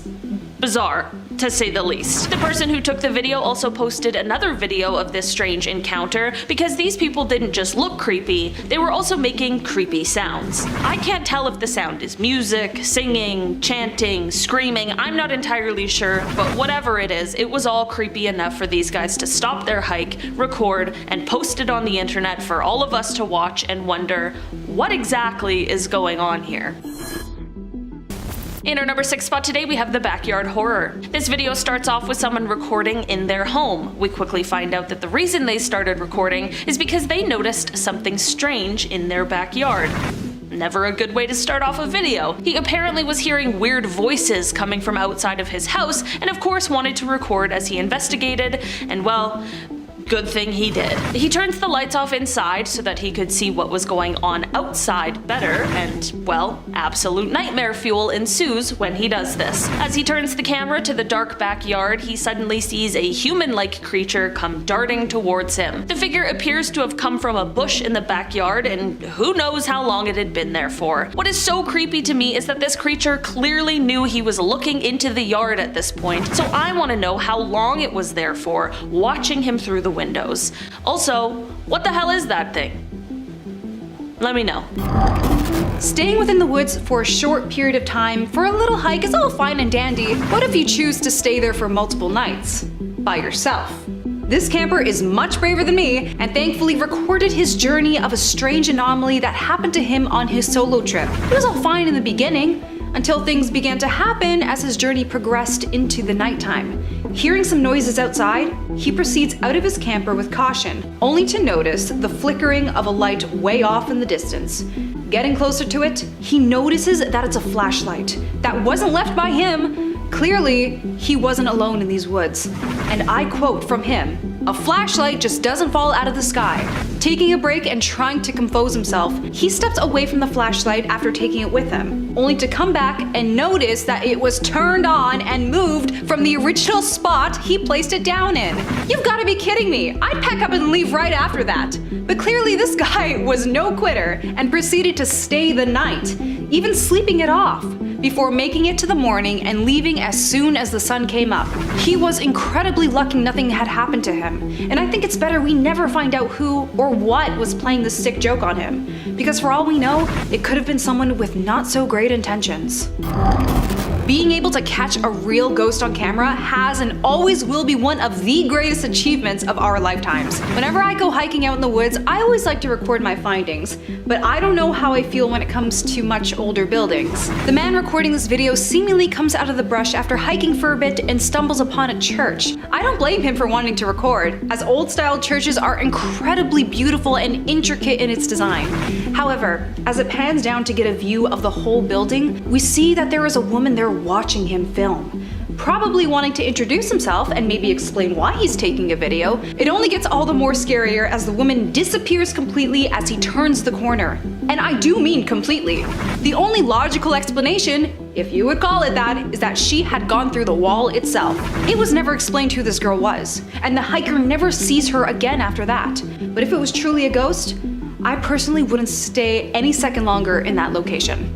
C: bizarre, to say the least. The person who took the video also posted another video of this strange encounter because these people didn't just look creepy, they were also making creepy sounds. I can't tell if the sound is music, singing, chanting, screaming, I'm not entirely sure, but whatever it is, it was all creepy enough for these guys to stop their hike, record, and post it on the internet for all of us to watch and wonder, what exactly is going on here? In our number 6 spot today, we have the backyard horror. This video starts off with someone recording in their home. We quickly find out that the reason they started recording is because they noticed something strange in their backyard. Never a good way to start off a video. He apparently was hearing weird voices coming from outside of his house, and of course wanted to record as he investigated, and well, good thing he did. He turns the lights off inside so that he could see what was going on outside better, and well, absolute nightmare fuel ensues when he does this. As he turns the camera to the dark backyard, he suddenly sees a human-like creature come darting towards him. The figure appears to have come from a bush in the backyard, and who knows how long it had been there for. What is so creepy to me is that this creature clearly knew he was looking into the yard at this point, so I want to know how long it was there for, watching him through the windows. Also, what the hell is that thing? Let me know.
D: Staying within the woods for a short period of time for a little hike is all fine and dandy. What if you choose to stay there for multiple nights? By yourself? This camper is much braver than me and thankfully recorded his journey of a strange anomaly that happened to him on his solo trip. It was all fine in the beginning, until things began to happen as his journey progressed into the nighttime. Hearing some noises outside, he proceeds out of his camper with caution, only to notice the flickering of a light way off in the distance. Getting closer to it, he notices that it's a flashlight that wasn't left by him. Clearly, he wasn't alone in these woods. And I quote from him, "A flashlight just doesn't fall out of the sky." Taking a break and trying to compose himself, he steps away from the flashlight after taking it with him, only to come back and notice that it was turned on and moved from the original spot he placed it down in. You've got to be kidding me. I'd pack up and leave right after that. But clearly this guy was no quitter and proceeded to stay the night, even sleeping it off. before making it to the morning and leaving as soon as the sun came up. He was incredibly lucky nothing had happened to him, and I think it's better we never find out who or what was playing this sick joke on him, because for all we know, it could have been someone with not so great intentions. Being able to catch a real ghost on camera has and always will be one of the greatest achievements of our lifetimes. Whenever I go hiking out in the woods, I always like to record my findings, but I don't know how I feel when it comes to much older buildings. The man recording this video seemingly comes out of the brush after hiking for a bit and stumbles upon a church. I don't blame him for wanting to record, as old-style churches are incredibly beautiful and intricate in its design. However, as it pans down to get a view of the whole building, we see that there is a woman there watching him film, probably wanting to introduce himself and maybe explain why he's taking a video. It only gets all the more scarier as the woman disappears completely as he turns the corner. And I do mean completely. The only logical explanation, if you would call it that, is that she had gone through the wall itself. It was never explained who this girl was, and the hiker never sees her again after that. But if it was truly a ghost, I personally wouldn't stay any second longer in that location.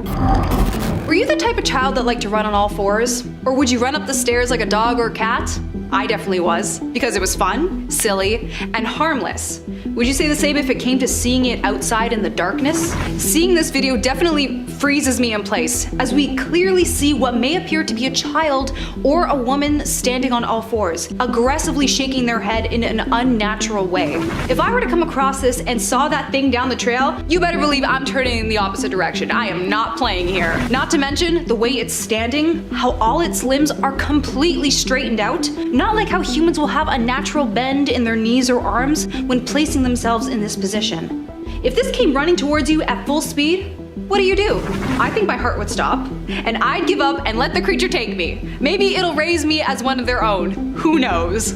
D: Were you the type of child that liked to run on all fours? Or would you run up the stairs like a dog or a cat? I definitely was, because it was fun, silly, and harmless. Would you say the same if it came to seeing it outside in the darkness? Seeing this video definitely freezes me in place, as we clearly see what may appear to be a child or a woman standing on all fours, aggressively shaking their head in an unnatural way. If I were to come across this and saw that thing down the trail, you better believe I'm turning in the opposite direction. I am not playing here. Not to mention the way it's standing, how all its limbs are completely straightened out, not like how humans will have a natural bend in their knees or arms when placing themselves in this position. If this came running towards you at full speed, what do? I think my heart would stop, and I'd give up and let the creature take me. Maybe it'll raise me as one of their own. Who knows?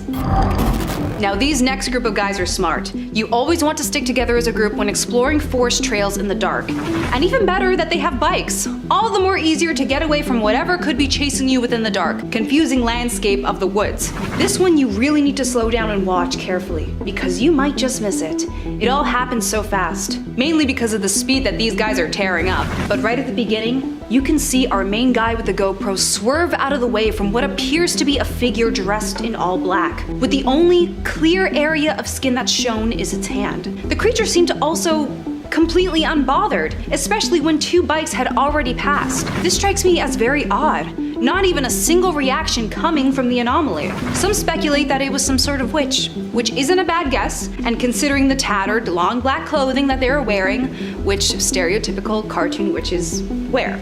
D: Now these next group of guys are smart. You always want to stick together as a group when exploring forest trails in the dark. And even better that they have bikes. All the more easier to get away from whatever could be chasing you within the dark, confusing landscape of the woods. This one you really need to slow down and watch carefully, because you might just miss it. It all happens so fast, mainly because of the speed that these guys are tearing up. But right at the beginning, you can see our main guy with the GoPro swerve out of the way from what appears to be a figure dressed in all black, with the only clear area of skin that's shown is its hand. The creature seemed to also completely unbothered, especially when two bikes had already passed. This strikes me as very odd. Not even a single reaction coming from the anomaly. Some speculate that it was some sort of witch, which isn't a bad guess, and considering the tattered, long black clothing that they were wearing, which stereotypical cartoon witches wear.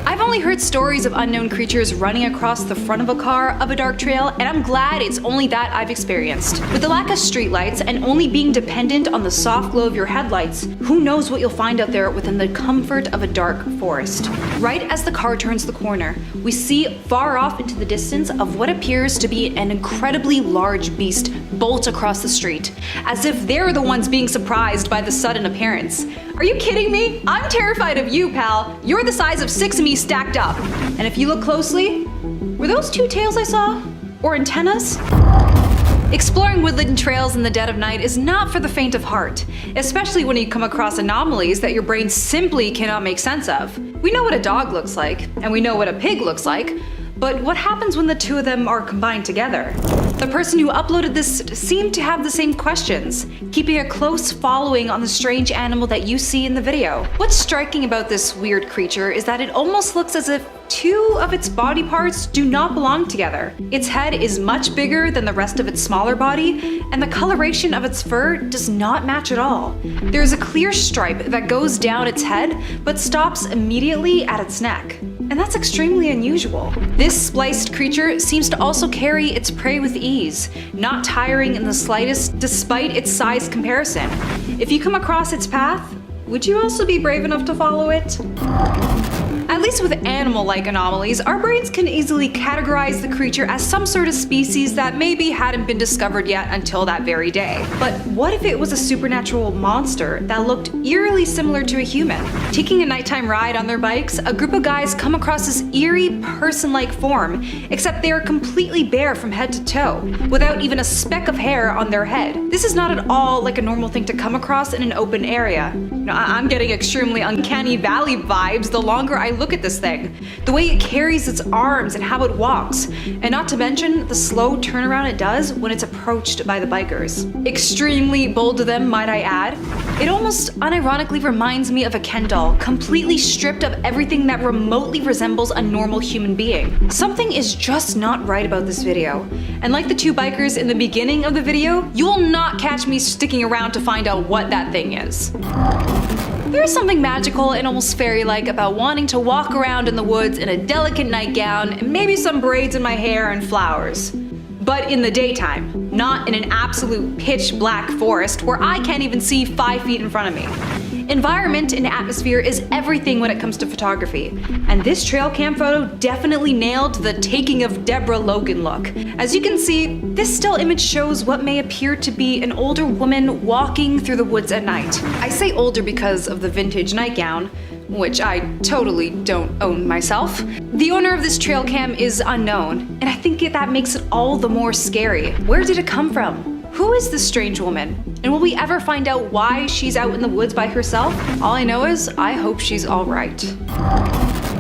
D: I've only heard stories of unknown creatures running across the front of a car of a dark trail, and I'm glad it's only that I've experienced. With the lack of streetlights and only being dependent on the soft glow of your headlights, who knows what you'll find out there within the comfort of a dark forest. Right as the car turns the corner, we see far off into the distance of what appears to be an incredibly large beast bolt across the street, as if they're the ones being surprised by the sudden appearance. Are you kidding me? I'm terrified of you, pal. You're the size of 6 of me stacked up. And if you look closely, were those two tails I saw? Or antennas? Exploring woodland trails in the dead of night is not for the faint of heart, especially when you come across anomalies that your brain simply cannot make sense of. We know what a dog looks like, and we know what a pig looks like, but what happens when the two of them are combined together? The person who uploaded this seemed to have the same questions, keeping a close following on the strange animal that you see in the video. What's striking about this weird creature is that it almost looks as if two of its body parts do not belong together. Its head is much bigger than the rest of its smaller body, and the coloration of its fur does not match at all. There is a clear stripe that goes down its head, but stops immediately at its neck. And that's extremely unusual. This spliced creature seems to also carry its prey with ease, not tiring in the slightest despite its size comparison. If you come across its path, would you also be brave enough to follow it? At least with animal-like anomalies, our brains can easily categorize the creature as some sort of species that maybe hadn't been discovered yet until that very day. But what if it was a supernatural monster that looked eerily similar to a human? Taking a nighttime ride on their bikes, a group of guys come across this eerie person-like form, except they are completely bare from head to toe, without even a speck of hair on their head. This is not at all like a normal thing to come across in an open area. Now, I'm getting extremely uncanny valley vibes the longer I look at this thing. The way it carries its arms and how it walks. And not to mention the slow turnaround it does when it's approached by the bikers. Extremely bold of them, might I add. It almost unironically reminds me of a Ken doll, completely stripped of everything that remotely resembles a normal human being. Something is just not right about this video. And like the two bikers in the beginning of the video, you will not catch me sticking around to find out what that thing is. There is something magical and almost fairy-like about wanting to walk around in the woods in a delicate nightgown and maybe some braids in my hair and flowers. But in the daytime, not in an absolute pitch black forest where I can't even see 5 feet in front of me. Environment and atmosphere is everything when it comes to photography, and this trail cam photo definitely nailed the taking of Deborah Logan look. As you can see, this still image shows what may appear to be an older woman walking through the woods at night. I say older because of the vintage nightgown, which I totally don't own myself. The owner of this trail cam is unknown, and I think that makes it all the more scary. Where did it come from? Who is this strange woman? And will we ever find out why she's out in the woods by herself? All I know is I hope she's all right.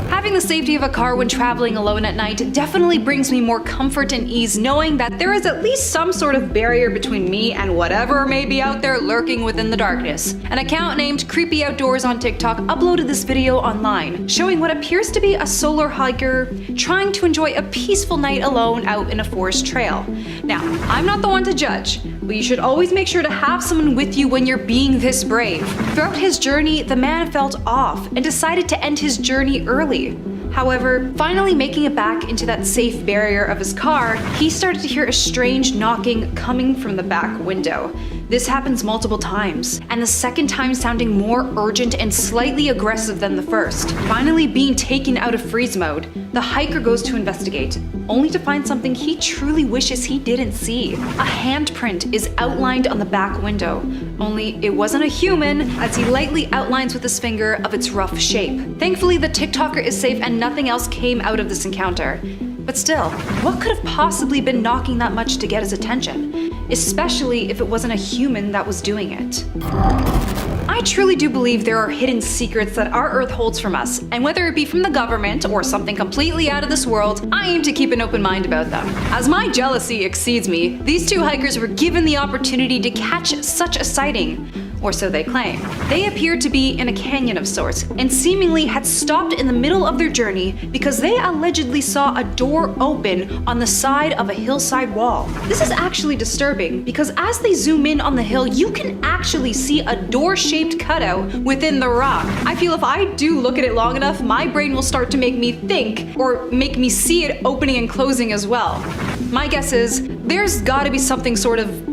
D: Having the safety of a car when traveling alone at night definitely brings me more comfort and ease knowing that there is at least some sort of barrier between me and whatever may be out there lurking within the darkness. An account named Creepy Outdoors on TikTok uploaded this video online, showing what appears to be a solo hiker trying to enjoy a peaceful night alone out in a forest trail. Now, I'm not the one to judge, but you should always make sure to have someone with you when you're being this brave. Throughout his journey, the man felt off and decided to end his journey early. However, finally making it back into that safe barrier of his car, he started to hear a strange knocking coming from the back window. This happens multiple times, and the second time sounding more urgent and slightly aggressive than the first. Finally being taken out of freeze mode, the hiker goes to investigate, only to find something he truly wishes he didn't see. A handprint is outlined on the back window, only it wasn't a human, as he lightly outlines with his finger of its rough shape. Thankfully, the TikToker is safe and nothing else came out of this encounter. But still, what could have possibly been knocking that much to get his attention? Especially if it wasn't a human that was doing it. I truly do believe there are hidden secrets that our Earth holds from us, and whether it be from the government or something completely out of this world, I aim to keep an open mind about them. As my jealousy exceeds me, these two hikers were given the opportunity to catch such a sighting. Or so they claim. They appeared to be in a canyon of sorts, and seemingly had stopped in the middle of their journey because they allegedly saw a door open on the side of a hillside wall. This is actually disturbing because as they zoom in on the hill, you can actually see a door-shaped cutout within the rock. I feel if I do look at it long enough, my brain will start to make me think, or make me see it opening and closing as well. My guess is, there's gotta be something sort of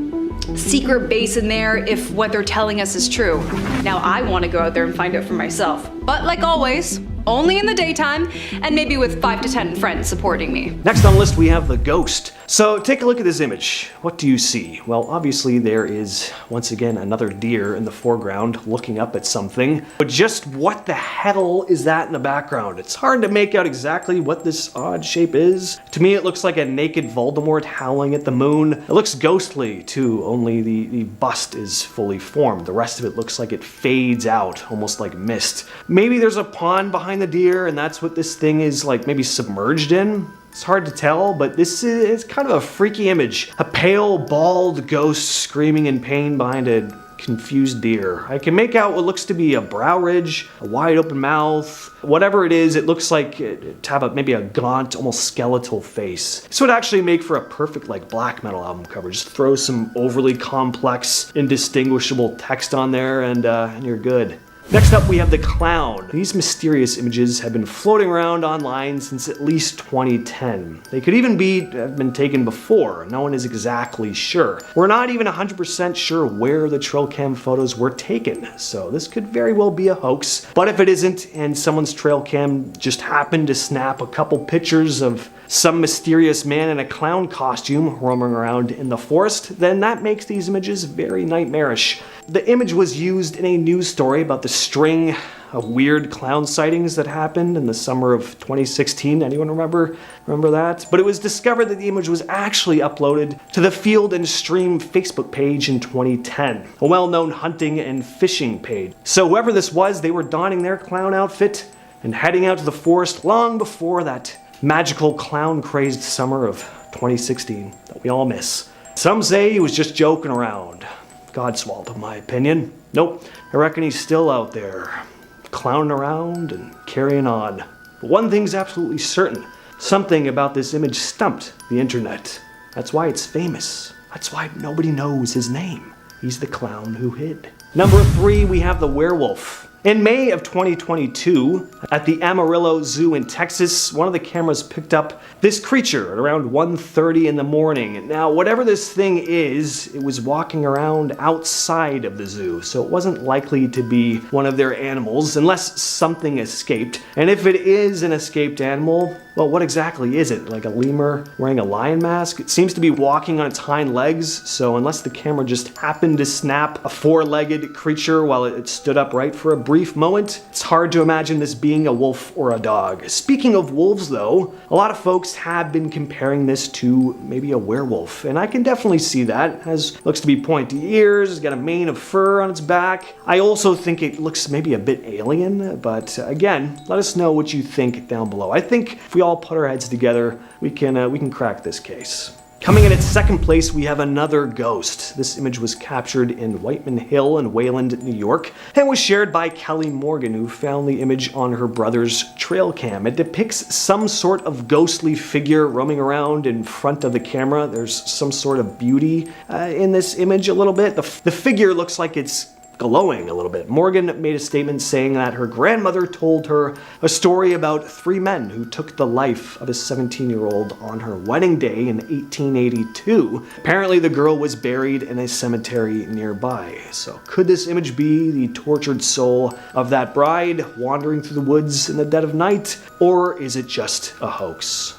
D: secret base in there if what they're telling us is true. Now I want to go out there and find out for myself. But like always, only in the daytime, and maybe with 5 to 10 friends supporting me.
B: Next on the list we have the ghost. So take a look at this image. What do you see? Well, obviously there is, once again, another deer in the foreground looking up at something. But just what the hell is that in the background? It's hard to make out exactly what this odd shape is. To me it looks like a naked Voldemort howling at the moon. It looks ghostly too, only the bust is fully formed. The rest of it looks like it fades out, almost like mist. Maybe there's a pond behind the deer and that's what this thing is like maybe submerged in. It's hard to tell, but this is kind of a freaky image. A pale, bald ghost screaming in pain behind a confused deer. I can make out what looks to be a brow ridge, a wide open mouth. Whatever it is, it looks like to have maybe a gaunt, almost skeletal face. This would actually make for a perfect like black metal album cover. Just throw some overly complex, indistinguishable text on there and you're good. Next up we have the clown. These mysterious images have been floating around online since at least 2010. They could even have been taken before. No one is exactly sure. We're not even 100% sure where the trail cam photos were taken, so this could very well be a hoax. But if it isn't, and someone's trail cam just happened to snap a couple pictures of some mysterious man in a clown costume roaming around in the forest, then that makes these images very nightmarish. The image was used in a news story about the string weird clown sightings that happened in the summer of 2016. Anyone remember that? But it was discovered that the image was actually uploaded to the Field and Stream Facebook page in 2010, a well-known hunting and fishing page. So whoever this was, they were donning their clown outfit and heading out to the forest long before that magical clown-crazed summer of 2016 that we all miss. Some say he was just joking around. Godswallop, in my opinion. Nope, I reckon he's still out there, clowning around and carrying on. But one thing's absolutely certain. Something about this image stumped the internet. That's why it's famous. That's why nobody knows his name. He's the clown who hid. Number 3, we have the werewolf. In May of 2022, at the Amarillo Zoo in Texas, one of the cameras picked up this creature at around 1:30 in the morning. Now, whatever this thing is, it was walking around outside of the zoo, so it wasn't likely to be one of their animals unless something escaped. And if it is an escaped animal, well, what exactly is it? Like a lemur wearing a lion mask? It seems to be walking on its hind legs, so unless the camera just happened to snap a four-legged creature while it stood upright for a brief moment, it's hard to imagine this being a wolf or a dog. Speaking of wolves though, a lot of folks have been comparing this to maybe a werewolf, and I can definitely see that. It looks to be pointy ears, it's got a mane of fur on its back. I also think it looks maybe a bit alien, but again, let us know what you think down below. I think if we all put our heads together, we can crack this case. Coming in at second place, we have another ghost. This image was captured in Whiteman Hill in Wayland, New York, and was shared by Kelly Morgan, who found the image on her brother's trail cam. It depicts some sort of ghostly figure roaming around in front of the camera. There's some sort of beauty in this image a little bit. The figure looks like it's glowing a little bit. Morgan made a statement saying that her grandmother told her a story about 3 men who took the life of a 17-year-old on her wedding day in 1882. Apparently the girl was buried in a cemetery nearby. So could this image be the tortured soul of that bride wandering through the woods in the dead of night, or is it just a hoax?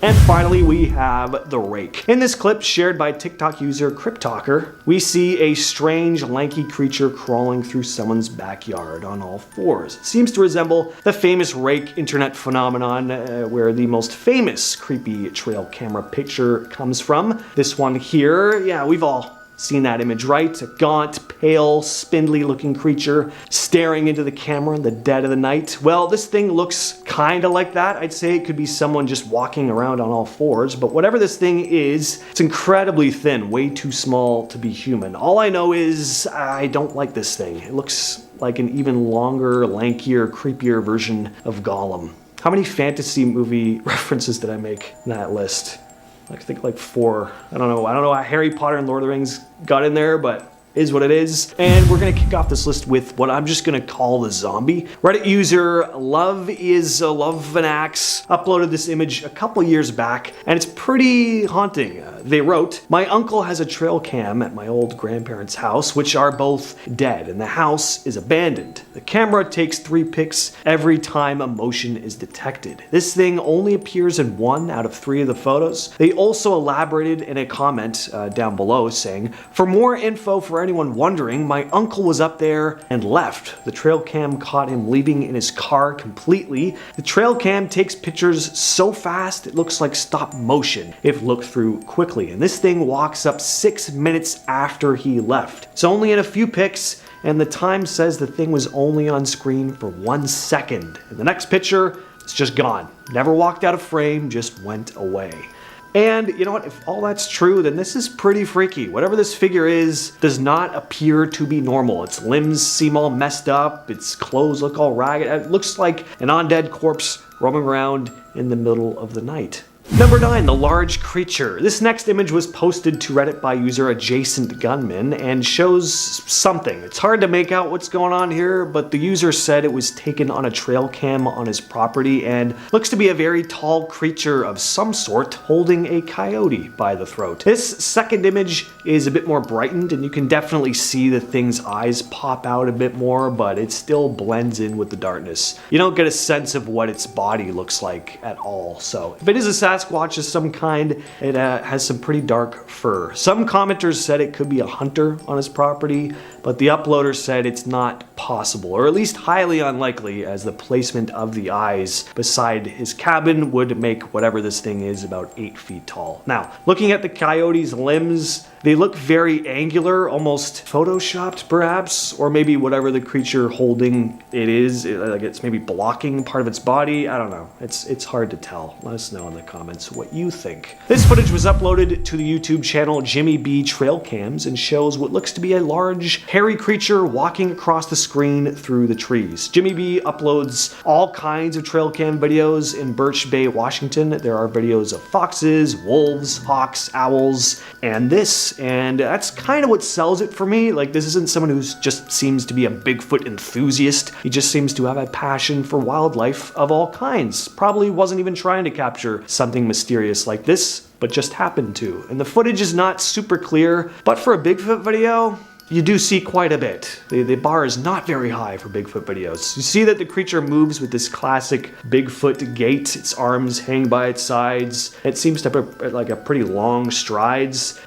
B: And finally, we have the rake. In this clip shared by TikTok user Cryptalker, we see a strange, lanky creature crawling through someone's backyard on all fours. It seems to resemble the famous rake internet phenomenon where the most famous creepy trail camera picture comes from. This one here, yeah, we've all seen that image, right? A gaunt, pale, spindly looking creature staring into the camera in the dead of the night. Well, this thing looks kind of like that. I'd say it could be someone just walking around on all fours, but whatever this thing is, it's incredibly thin, way too small to be human. All I know is I don't like this thing. It looks like an even longer, lankier, creepier version of Gollum. How many fantasy movie references did I make in that list? I think like 4. I don't know how Harry Potter and Lord of the Rings got in there, but is what it is. And we're gonna kick off this list with what I'm just gonna call the zombie. Reddit user Love an Axe uploaded this image a couple years back, and it's pretty haunting. They wrote, "My uncle has a trail cam at my old grandparents' house, which are both dead, and the house is abandoned. The camera takes 3 pics every time a motion is detected. This thing only appears in 1 out of 3 of the photos." They also elaborated in a comment down below saying, "For more info for anyone wondering, my uncle was up there and left. The trail cam caught him leaving in his car completely. The trail cam takes pictures so fast it looks like stop motion if looked through quickly. And this thing walks up 6 minutes after he left. It's only in a few pics, and the time says the thing was only on screen for 1 second. In the next picture, it's just gone. Never walked out of frame, just went away." And you know what, if all that's true, then this is pretty freaky. Whatever this figure is does not appear to be normal. Its limbs seem all messed up, its clothes look all ragged. It looks like an undead corpse roaming around in the middle of the night. Number 9, the large creature. This next image was posted to Reddit by user Adjacent Gunman and shows something. It's hard to make out what's going on here, but the user said it was taken on a trail cam on his property and looks to be a very tall creature of some sort holding a coyote by the throat. This second image is a bit more brightened and you can definitely see the thing's eyes pop out a bit more, but it still blends in with the darkness. You don't get a sense of what its body looks like at all. So if it is a Sasquatch of some kind. It has some pretty dark fur. Some commenters said it could be a hunter on his property, but the uploader said it's not possible, or at least highly unlikely, as the placement of the eyes beside his cabin would make whatever this thing is about 8 feet tall. Now, looking at the coyote's limbs, they look very angular, almost photoshopped perhaps, or maybe whatever the creature holding it is, like it's maybe blocking part of its body. I don't know. It's hard to tell. Let us know in the comments what you think. This footage was uploaded to the YouTube channel Jimmy B Trail Cams and shows what looks to be a large, hairy creature walking across the screen through the trees. Jimmy B uploads all kinds of trail cam videos in Birch Bay, Washington. There are videos of foxes, wolves, hawks, owls, and this, and that's kind of what sells it for me. Like, this isn't someone who just seems to be a Bigfoot enthusiast. He just seems to have a passion for wildlife of all kinds. Probably wasn't even trying to capture something mysterious like this, but just happened to. And the footage is not super clear, but for a Bigfoot video, you do see quite a bit. The bar is not very high for Bigfoot videos. You see that the creature moves with this classic Bigfoot gait. Its arms hang by its sides. It seems to have like a pretty long strides.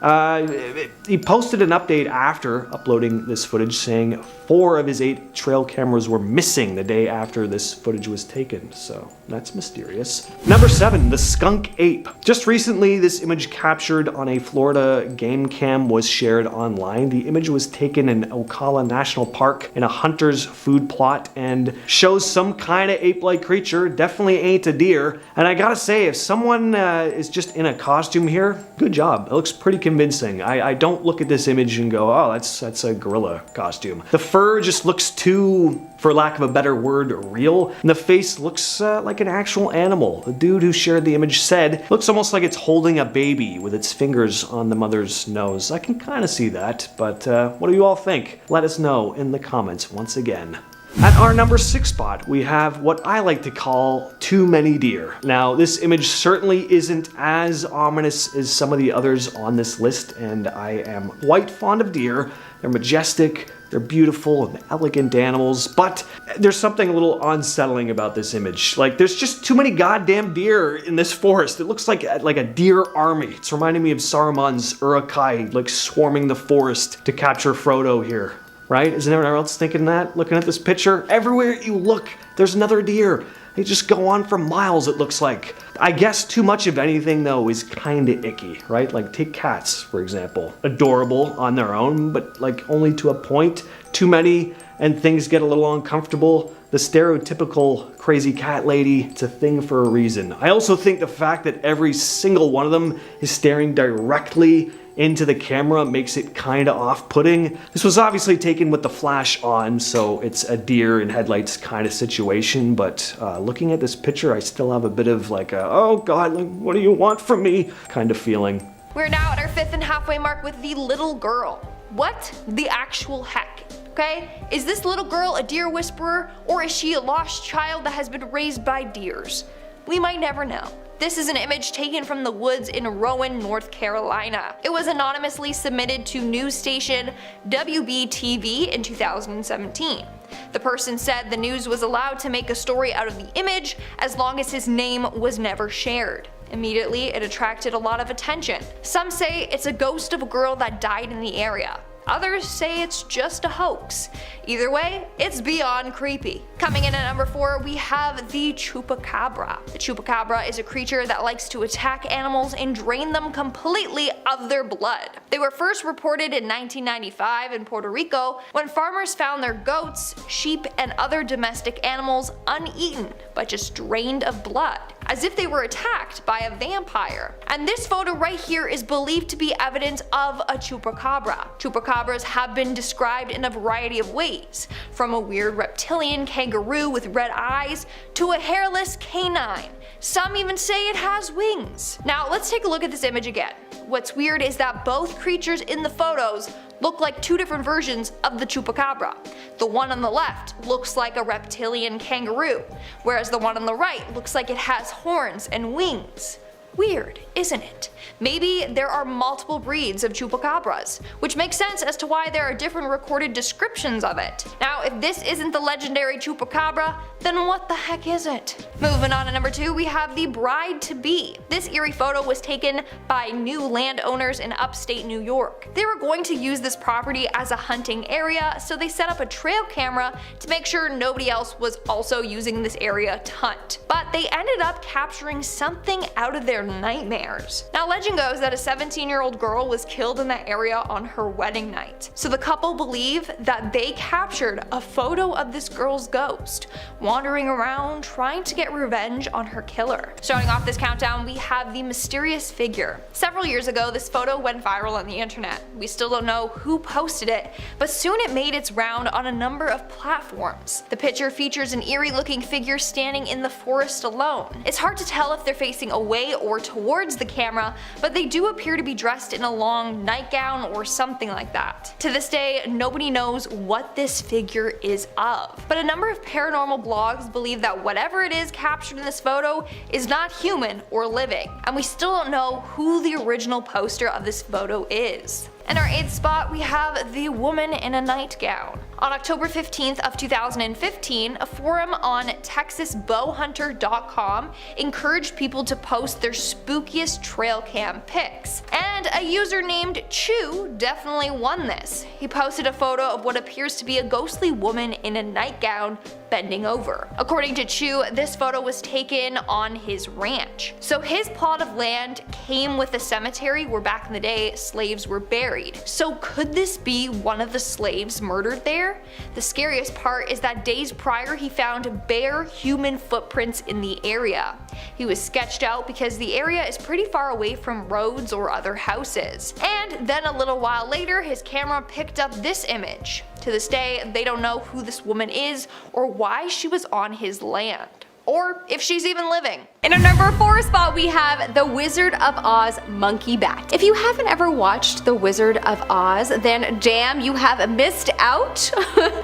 B: He posted an update after uploading this footage saying 4 of his 8 trail cameras were missing the day after this footage was taken. So that's mysterious. Number 7, the skunk ape. Just recently, this image captured on a Florida game cam was shared online. The image was taken in Ocala National Park in a hunter's food plot and shows some kind of ape-like creature. Definitely ain't a deer. And I gotta say, if someone is just in a costume here, good job. It looks pretty convincing. I don't look at this image and go, oh, that's a gorilla costume. The fur just looks too, for lack of a better word, real. And the face looks like an actual animal. The dude who shared the image said, looks almost like it's holding a baby with its fingers on the mother's nose. I can kind of see that, but what do you all think? Let us know in the comments once again. At our number 6 spot, we have what I like to call too many deer. Now, this image certainly isn't as ominous as some of the others on this list, and I am quite fond of deer. They're majestic, they're beautiful and elegant animals, but there's something a little unsettling about this image. Like, there's just too many goddamn deer in this forest. It looks like a deer army. It's reminding me of Saruman's Uruk-hai, like swarming the forest to capture Frodo here. Right? Isn't everyone else thinking that? Looking at this picture? Everywhere you look, there's another deer. They just go on for miles, it looks like. I guess too much of anything, though, is kinda icky, right? Like, take cats, for example. Adorable on their own, but like only to a point. Too many, and things get a little uncomfortable. The stereotypical crazy cat lady, it's a thing for a reason. I also think the fact that every single one of them is staring directly into the camera makes it kinda off-putting. This was obviously taken with the flash on, so it's a deer in headlights kind of situation, but looking at this picture, I still have a bit of like a, oh god, like, what do you want from me kind of feeling.
E: We're now at our 5th and halfway mark with the little girl. What the actual heck? Okay? Is this little girl a deer whisperer, or is she a lost child that has been raised by deers? We might never know. This is an image taken from the woods in Rowan, North Carolina. It was anonymously submitted to news station WBTV in 2017. The person said the news was allowed to make a story out of the image as long as his name was never shared. Immediately, it attracted a lot of attention. Some say it's a ghost of a girl that died in the area. Others say it's just a hoax. Either way, it's beyond creepy. Coming in at number 4, we have the chupacabra. The chupacabra is a creature that likes to attack animals and drain them completely of their blood. They were first reported in 1995 in Puerto Rico when farmers found their goats, sheep, and other domestic animals uneaten but just drained of blood, as if they were attacked by a vampire. And this photo right here is believed to be evidence of a chupacabra. Chupacabras have been described in a variety of ways, from a weird reptilian kangaroo with red eyes to a hairless canine. Some even say it has wings. Now let's take a look at this image again. What's weird is that both creatures in the photos look like 2 different versions of the chupacabra. The one on the left looks like a reptilian kangaroo, whereas the one on the right looks like it has horns and wings. Weird, isn't it? Maybe there are multiple breeds of chupacabras, which makes sense as to why there are different recorded descriptions of it. Now, if this isn't the legendary chupacabra, then what the heck is it? Moving on to number 2, we have the bride-to-be. This eerie photo was taken by new landowners in upstate New York. They were going to use this property as a hunting area, so they set up a trail camera to make sure nobody else was also using this area to hunt. But they ended up capturing something out of their nightmares. Now, legend goes that a 17-year-old girl was killed in that area on her wedding night. So the couple believe that they captured a photo of this girl's ghost, wandering around trying to get revenge on her killer. Starting off this countdown, we have the mysterious figure. Several years ago, this photo went viral on the internet. We still don't know who posted it, but soon it made its round on a number of platforms. The picture features an eerie looking figure standing in the forest alone. It's hard to tell if they're facing away or towards the camera, but they do appear to be dressed in a long nightgown or something like that. To this day, nobody knows what this figure is of, but a number of paranormal blogs believe that whatever it is captured in this photo is not human or living, and we still don't know who the original poster of this photo is. In our 8th spot, we have the woman in a nightgown. On October 15th of 2015, a forum on texasbowhunter.com encouraged people to post their spookiest trail cam pics. And a user named Chew definitely won this. He posted a photo of what appears to be a ghostly woman in a nightgown bending over. According to Chew, this photo was taken on his ranch. So his plot of land came with a cemetery where back in the day slaves were buried. So could this be one of the slaves murdered there? The scariest part is that days prior he found bare human footprints in the area. He was sketched out because the area is pretty far away from roads or other houses. And then a little while later, his camera picked up this image. To this day, they don't know who this woman is or why she was on his land, or if she's even living.
D: In our number 4 spot, we have The Wizard of Oz Monkey Bat. If you haven't ever watched The Wizard of Oz, then damn, you have missed out,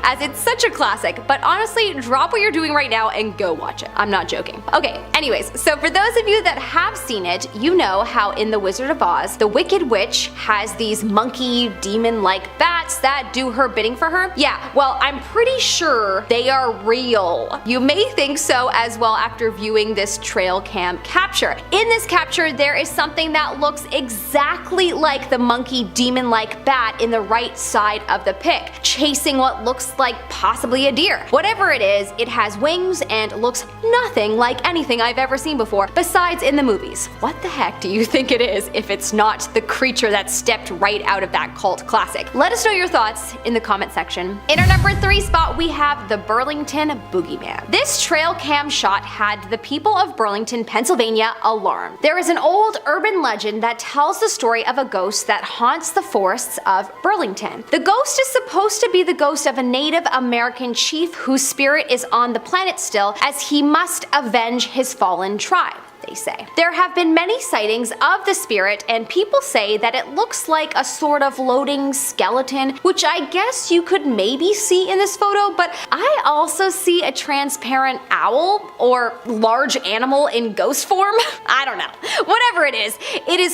D: as it's such a classic. But honestly, drop what you're doing right now and go watch it. I'm not joking. Okay, anyways, so for those of you that have seen it, you know how in The Wizard of Oz, the Wicked Witch has these monkey demon-like bats that do her bidding for her. Yeah, well, I'm pretty sure they are real. You may think so as well after viewing this trail cam capture. In this capture, there is something that looks exactly like the monkey demon-like bat in the right side of the pic, chasing what looks like possibly a deer. Whatever it is, it has wings and looks nothing like anything I've ever seen before, besides in the movies. What the heck do you think it is if it's not the creature that stepped right out of that cult classic? Let us know your thoughts in the comment section. In our number 3 spot, we have the Burlington Boogeyman. This trail cam shot had the people of Burlington, Pennsylvania alarmed. There is an old urban legend that tells the story of a ghost that haunts the forests of Burlington. The ghost is supposed to be the ghost of a Native American chief whose spirit is on the planet still, as he must avenge his fallen tribe, they say. There have been many sightings of the spirit, and people say that it looks like a sort of floating skeleton, which I guess you could maybe see in this photo, but I also see a transparent owl or large animal in ghost form. I don't know. Whatever it is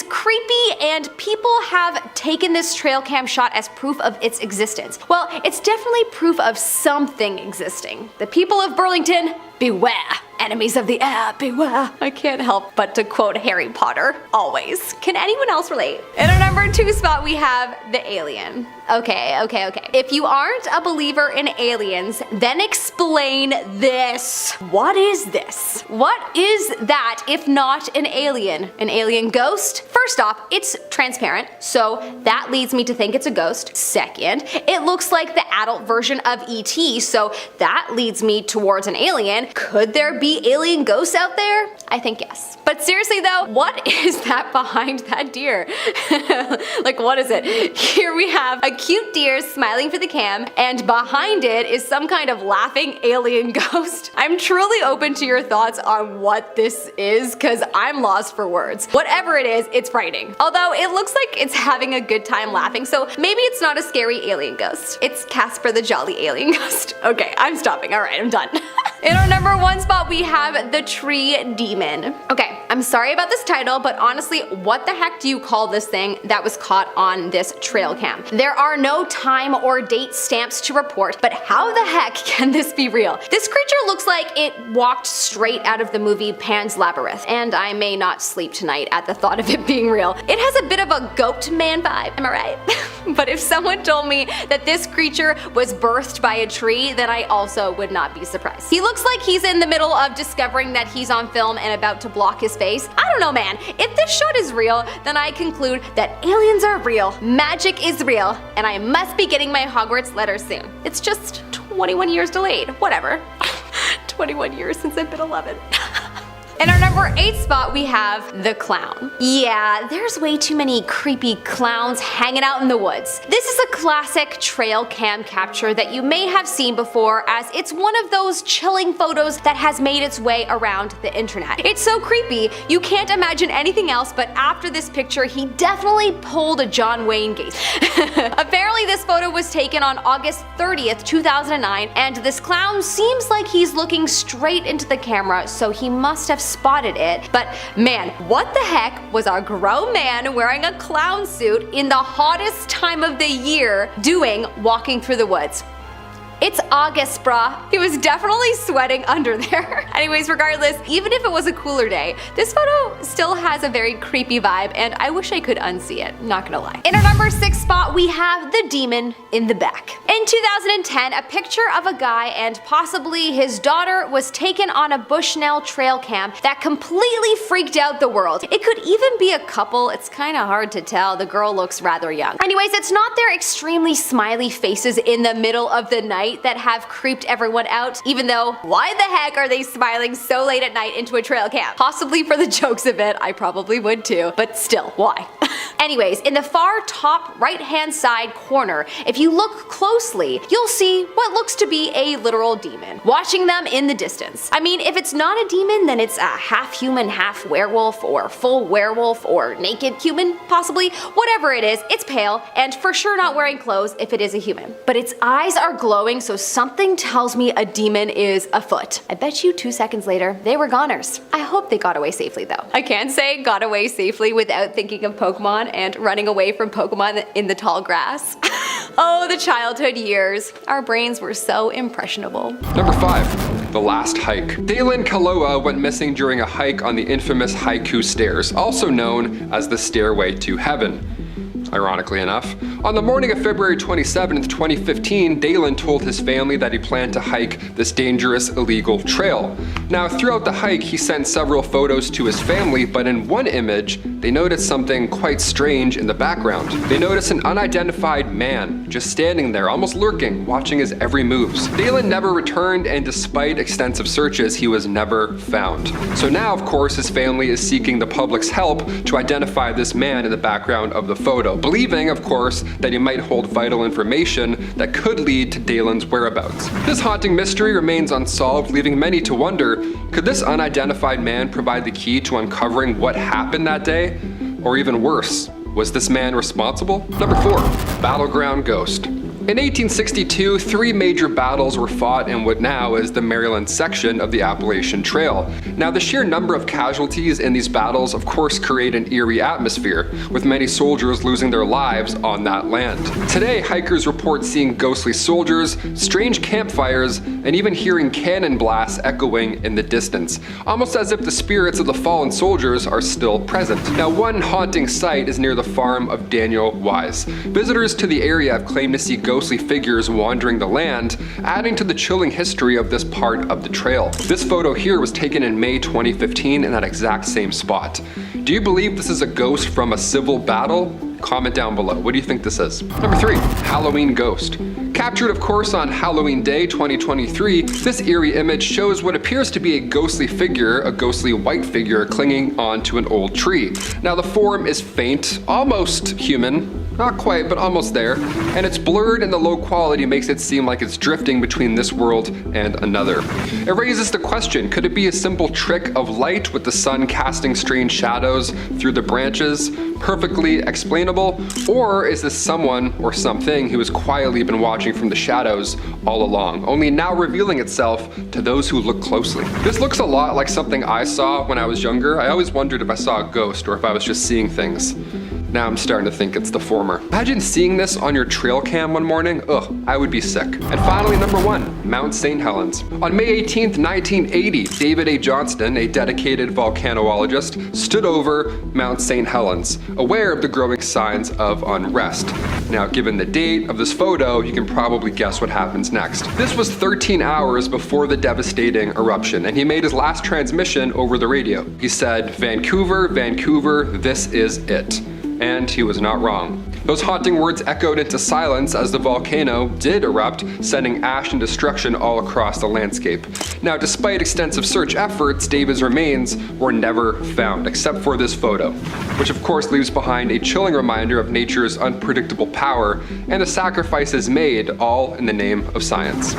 D: creepy, and people have taken this trail cam shot as proof of its existence. Well, it's definitely proof of something existing. The people of Burlington, beware. Enemies of the air, beware. I can't help but to quote Harry Potter, always. Can anyone else relate? In our number 2 spot, we have the alien. Okay. If you aren't a believer in aliens, then explain this. What is this? What is that if not an alien? An alien ghost? First off, it's transparent, so that leads me to think it's a ghost. Second, it looks like the adult version of E.T., so that leads me towards an alien. Could there be alien ghosts out there? I think yes. But seriously though, what is that behind that deer? Like, what is it? Here we have a cute deer smiling for the cam, and behind it is some kind of laughing alien ghost. I'm truly open to your thoughts on what this is, cause I'm lost for words. Whatever it is, it's frightening. Although it looks like it's having a good time laughing, so maybe it's not a scary alien ghost. It's Casper the Jolly Alien Ghost. Okay, I'm stopping. Alright, I'm done.
E: In our number 1 spot, we have the tree demon. Okay, I'm sorry about this title, but honestly, what the heck do you call this thing that was caught on this trail cam? There are no time or date stamps to report, but how the heck can this be real? This creature looks like it walked straight out of the movie Pan's Labyrinth, and I may not sleep tonight at the thought of it being real. It has a bit of a goat man vibe, am I right? But if someone told me that this creature was birthed by a tree, then I also would not be surprised. He looks like he's in the middle of discovering that he's on film and about to block his face. I don't know, man. If this shot is real, then I conclude that aliens are real, magic is real, and I must be getting my Hogwarts letter soon. It's just 21 years delayed. Whatever. 21 years since I've been 11. In our number 8 spot, we have the clown. Yeah, there's way too many creepy clowns hanging out in the woods. This is a classic trail cam capture that you may have seen before, as it's one of those chilling photos that has made its way around the internet. It's so creepy, you can't imagine anything else, but after this picture, he definitely pulled a John Wayne Gacy. Apparently, this photo was taken on August 30th, 2009, and this clown seems like he's looking straight into the camera, so he must have spotted it. But man, what the heck was a grown man wearing a clown suit in the hottest time of the year doing walking through the woods? It's August, brah. He was definitely sweating under there. Anyways, regardless, even if it was a cooler day, this photo still has a very creepy vibe, and I wish I could unsee it, not gonna lie. In our number 6 spot, we have the demon in the back. In 2010, a picture of a guy and possibly his daughter was taken on a Bushnell trail cam that completely freaked out the world. It could even be a couple, it's kinda hard to tell, the girl looks rather young. Anyways, it's not their extremely smiley faces in the middle of the night that have creeped everyone out, even though why the heck are they smiling so late at night into a trail cam? Possibly for the jokes of it, I probably would too, but still, why? Anyways, in the far top right hand side corner, if you look closely, you'll see what looks to be a literal demon, watching them in the distance. I mean, if it's not a demon, then it's a half human, half werewolf, or full werewolf, or naked human, possibly. Whatever it is, it's pale, and for sure not wearing clothes if it is a human. But its eyes are glowing, so something tells me a demon is afoot. I bet you 2 seconds later, they were goners. I hope they got away safely though. I can't say got away safely without thinking of Pokemon and running away from Pokemon in the tall grass. Oh, the childhood years. Our brains were so impressionable.
A: Number 5. The Last Hike. Dalen Kaloa went missing during a hike on the infamous Haiku Stairs, also known as the Stairway to Heaven. Ironically enough, on the morning of February 27th, 2015, Dalen told his family that he planned to hike this dangerous illegal trail. Now, throughout the hike, he sent several photos to his family, but in one image, they noticed something quite strange in the background. They noticed an unidentified man just standing there, almost lurking, watching his every moves. Dalen never returned, and despite extensive searches, he was never found. So now, of course, his family is seeking the public's help to identify this man in the background of the photo, believing, of course, that he might hold vital information that could lead to Dalen's whereabouts. This haunting mystery remains unsolved, leaving many to wonder, could this unidentified man provide the key to uncovering what happened that day? Or even worse, was this man responsible? Number 4. Battleground Ghost. In 1862, 3 major battles were fought in what now is the Maryland section of the Appalachian Trail. Now, the sheer number of casualties in these battles of course create an eerie atmosphere, with many soldiers losing their lives on that land. Today, hikers report seeing ghostly soldiers, strange campfires, and even hearing cannon blasts echoing in the distance, almost as if the spirits of the fallen soldiers are still present. Now, one haunting site is near the farm of Daniel Wise. Visitors to the area have claimed to see ghostly figures wandering the land, adding to the chilling history of this part of the trail. This photo here was taken in May 2015 in that exact same spot. Do you believe this is a ghost from a civil battle? Comment down below. What do you think this is? Number 3. Halloween Ghost. Captured, of course, on Halloween Day 2023, this eerie image shows what appears to be a ghostly figure, a ghostly white figure clinging onto an old tree. Now, the form is faint, almost human, Not quite, but almost there. And it's blurred and the low quality makes it seem like it's drifting between this world and another. It raises the question, could it be a simple trick of light with the sun casting strange shadows through the branches? Perfectly explainable? Or is this someone or something who has quietly been watching from the shadows all along, only now revealing itself to those who look closely? This looks a lot like something I saw when I was younger. I always wondered if I saw a ghost or if I was just seeing things. Now I'm starting to think it's the former. Imagine seeing this on your trail cam one morning. Ugh, I would be sick. And finally, number 1, Mount St. Helens. On May 18th, 1980, David A. Johnston, a dedicated volcanologist, stood over Mount St. Helens, aware of the growing signs of unrest. Now, given the date of this photo, you can probably guess what happens next. This was 13 hours before the devastating eruption, and he made his last transmission over the radio. He said, "Vancouver, Vancouver, this is it." And he was not wrong. Those haunting words echoed into silence as the volcano did erupt, sending ash and destruction all across the landscape. Now, despite extensive search efforts, David's remains were never found, except for this photo, which of course leaves behind a chilling reminder of nature's unpredictable power and the sacrifices made, all in the name of science.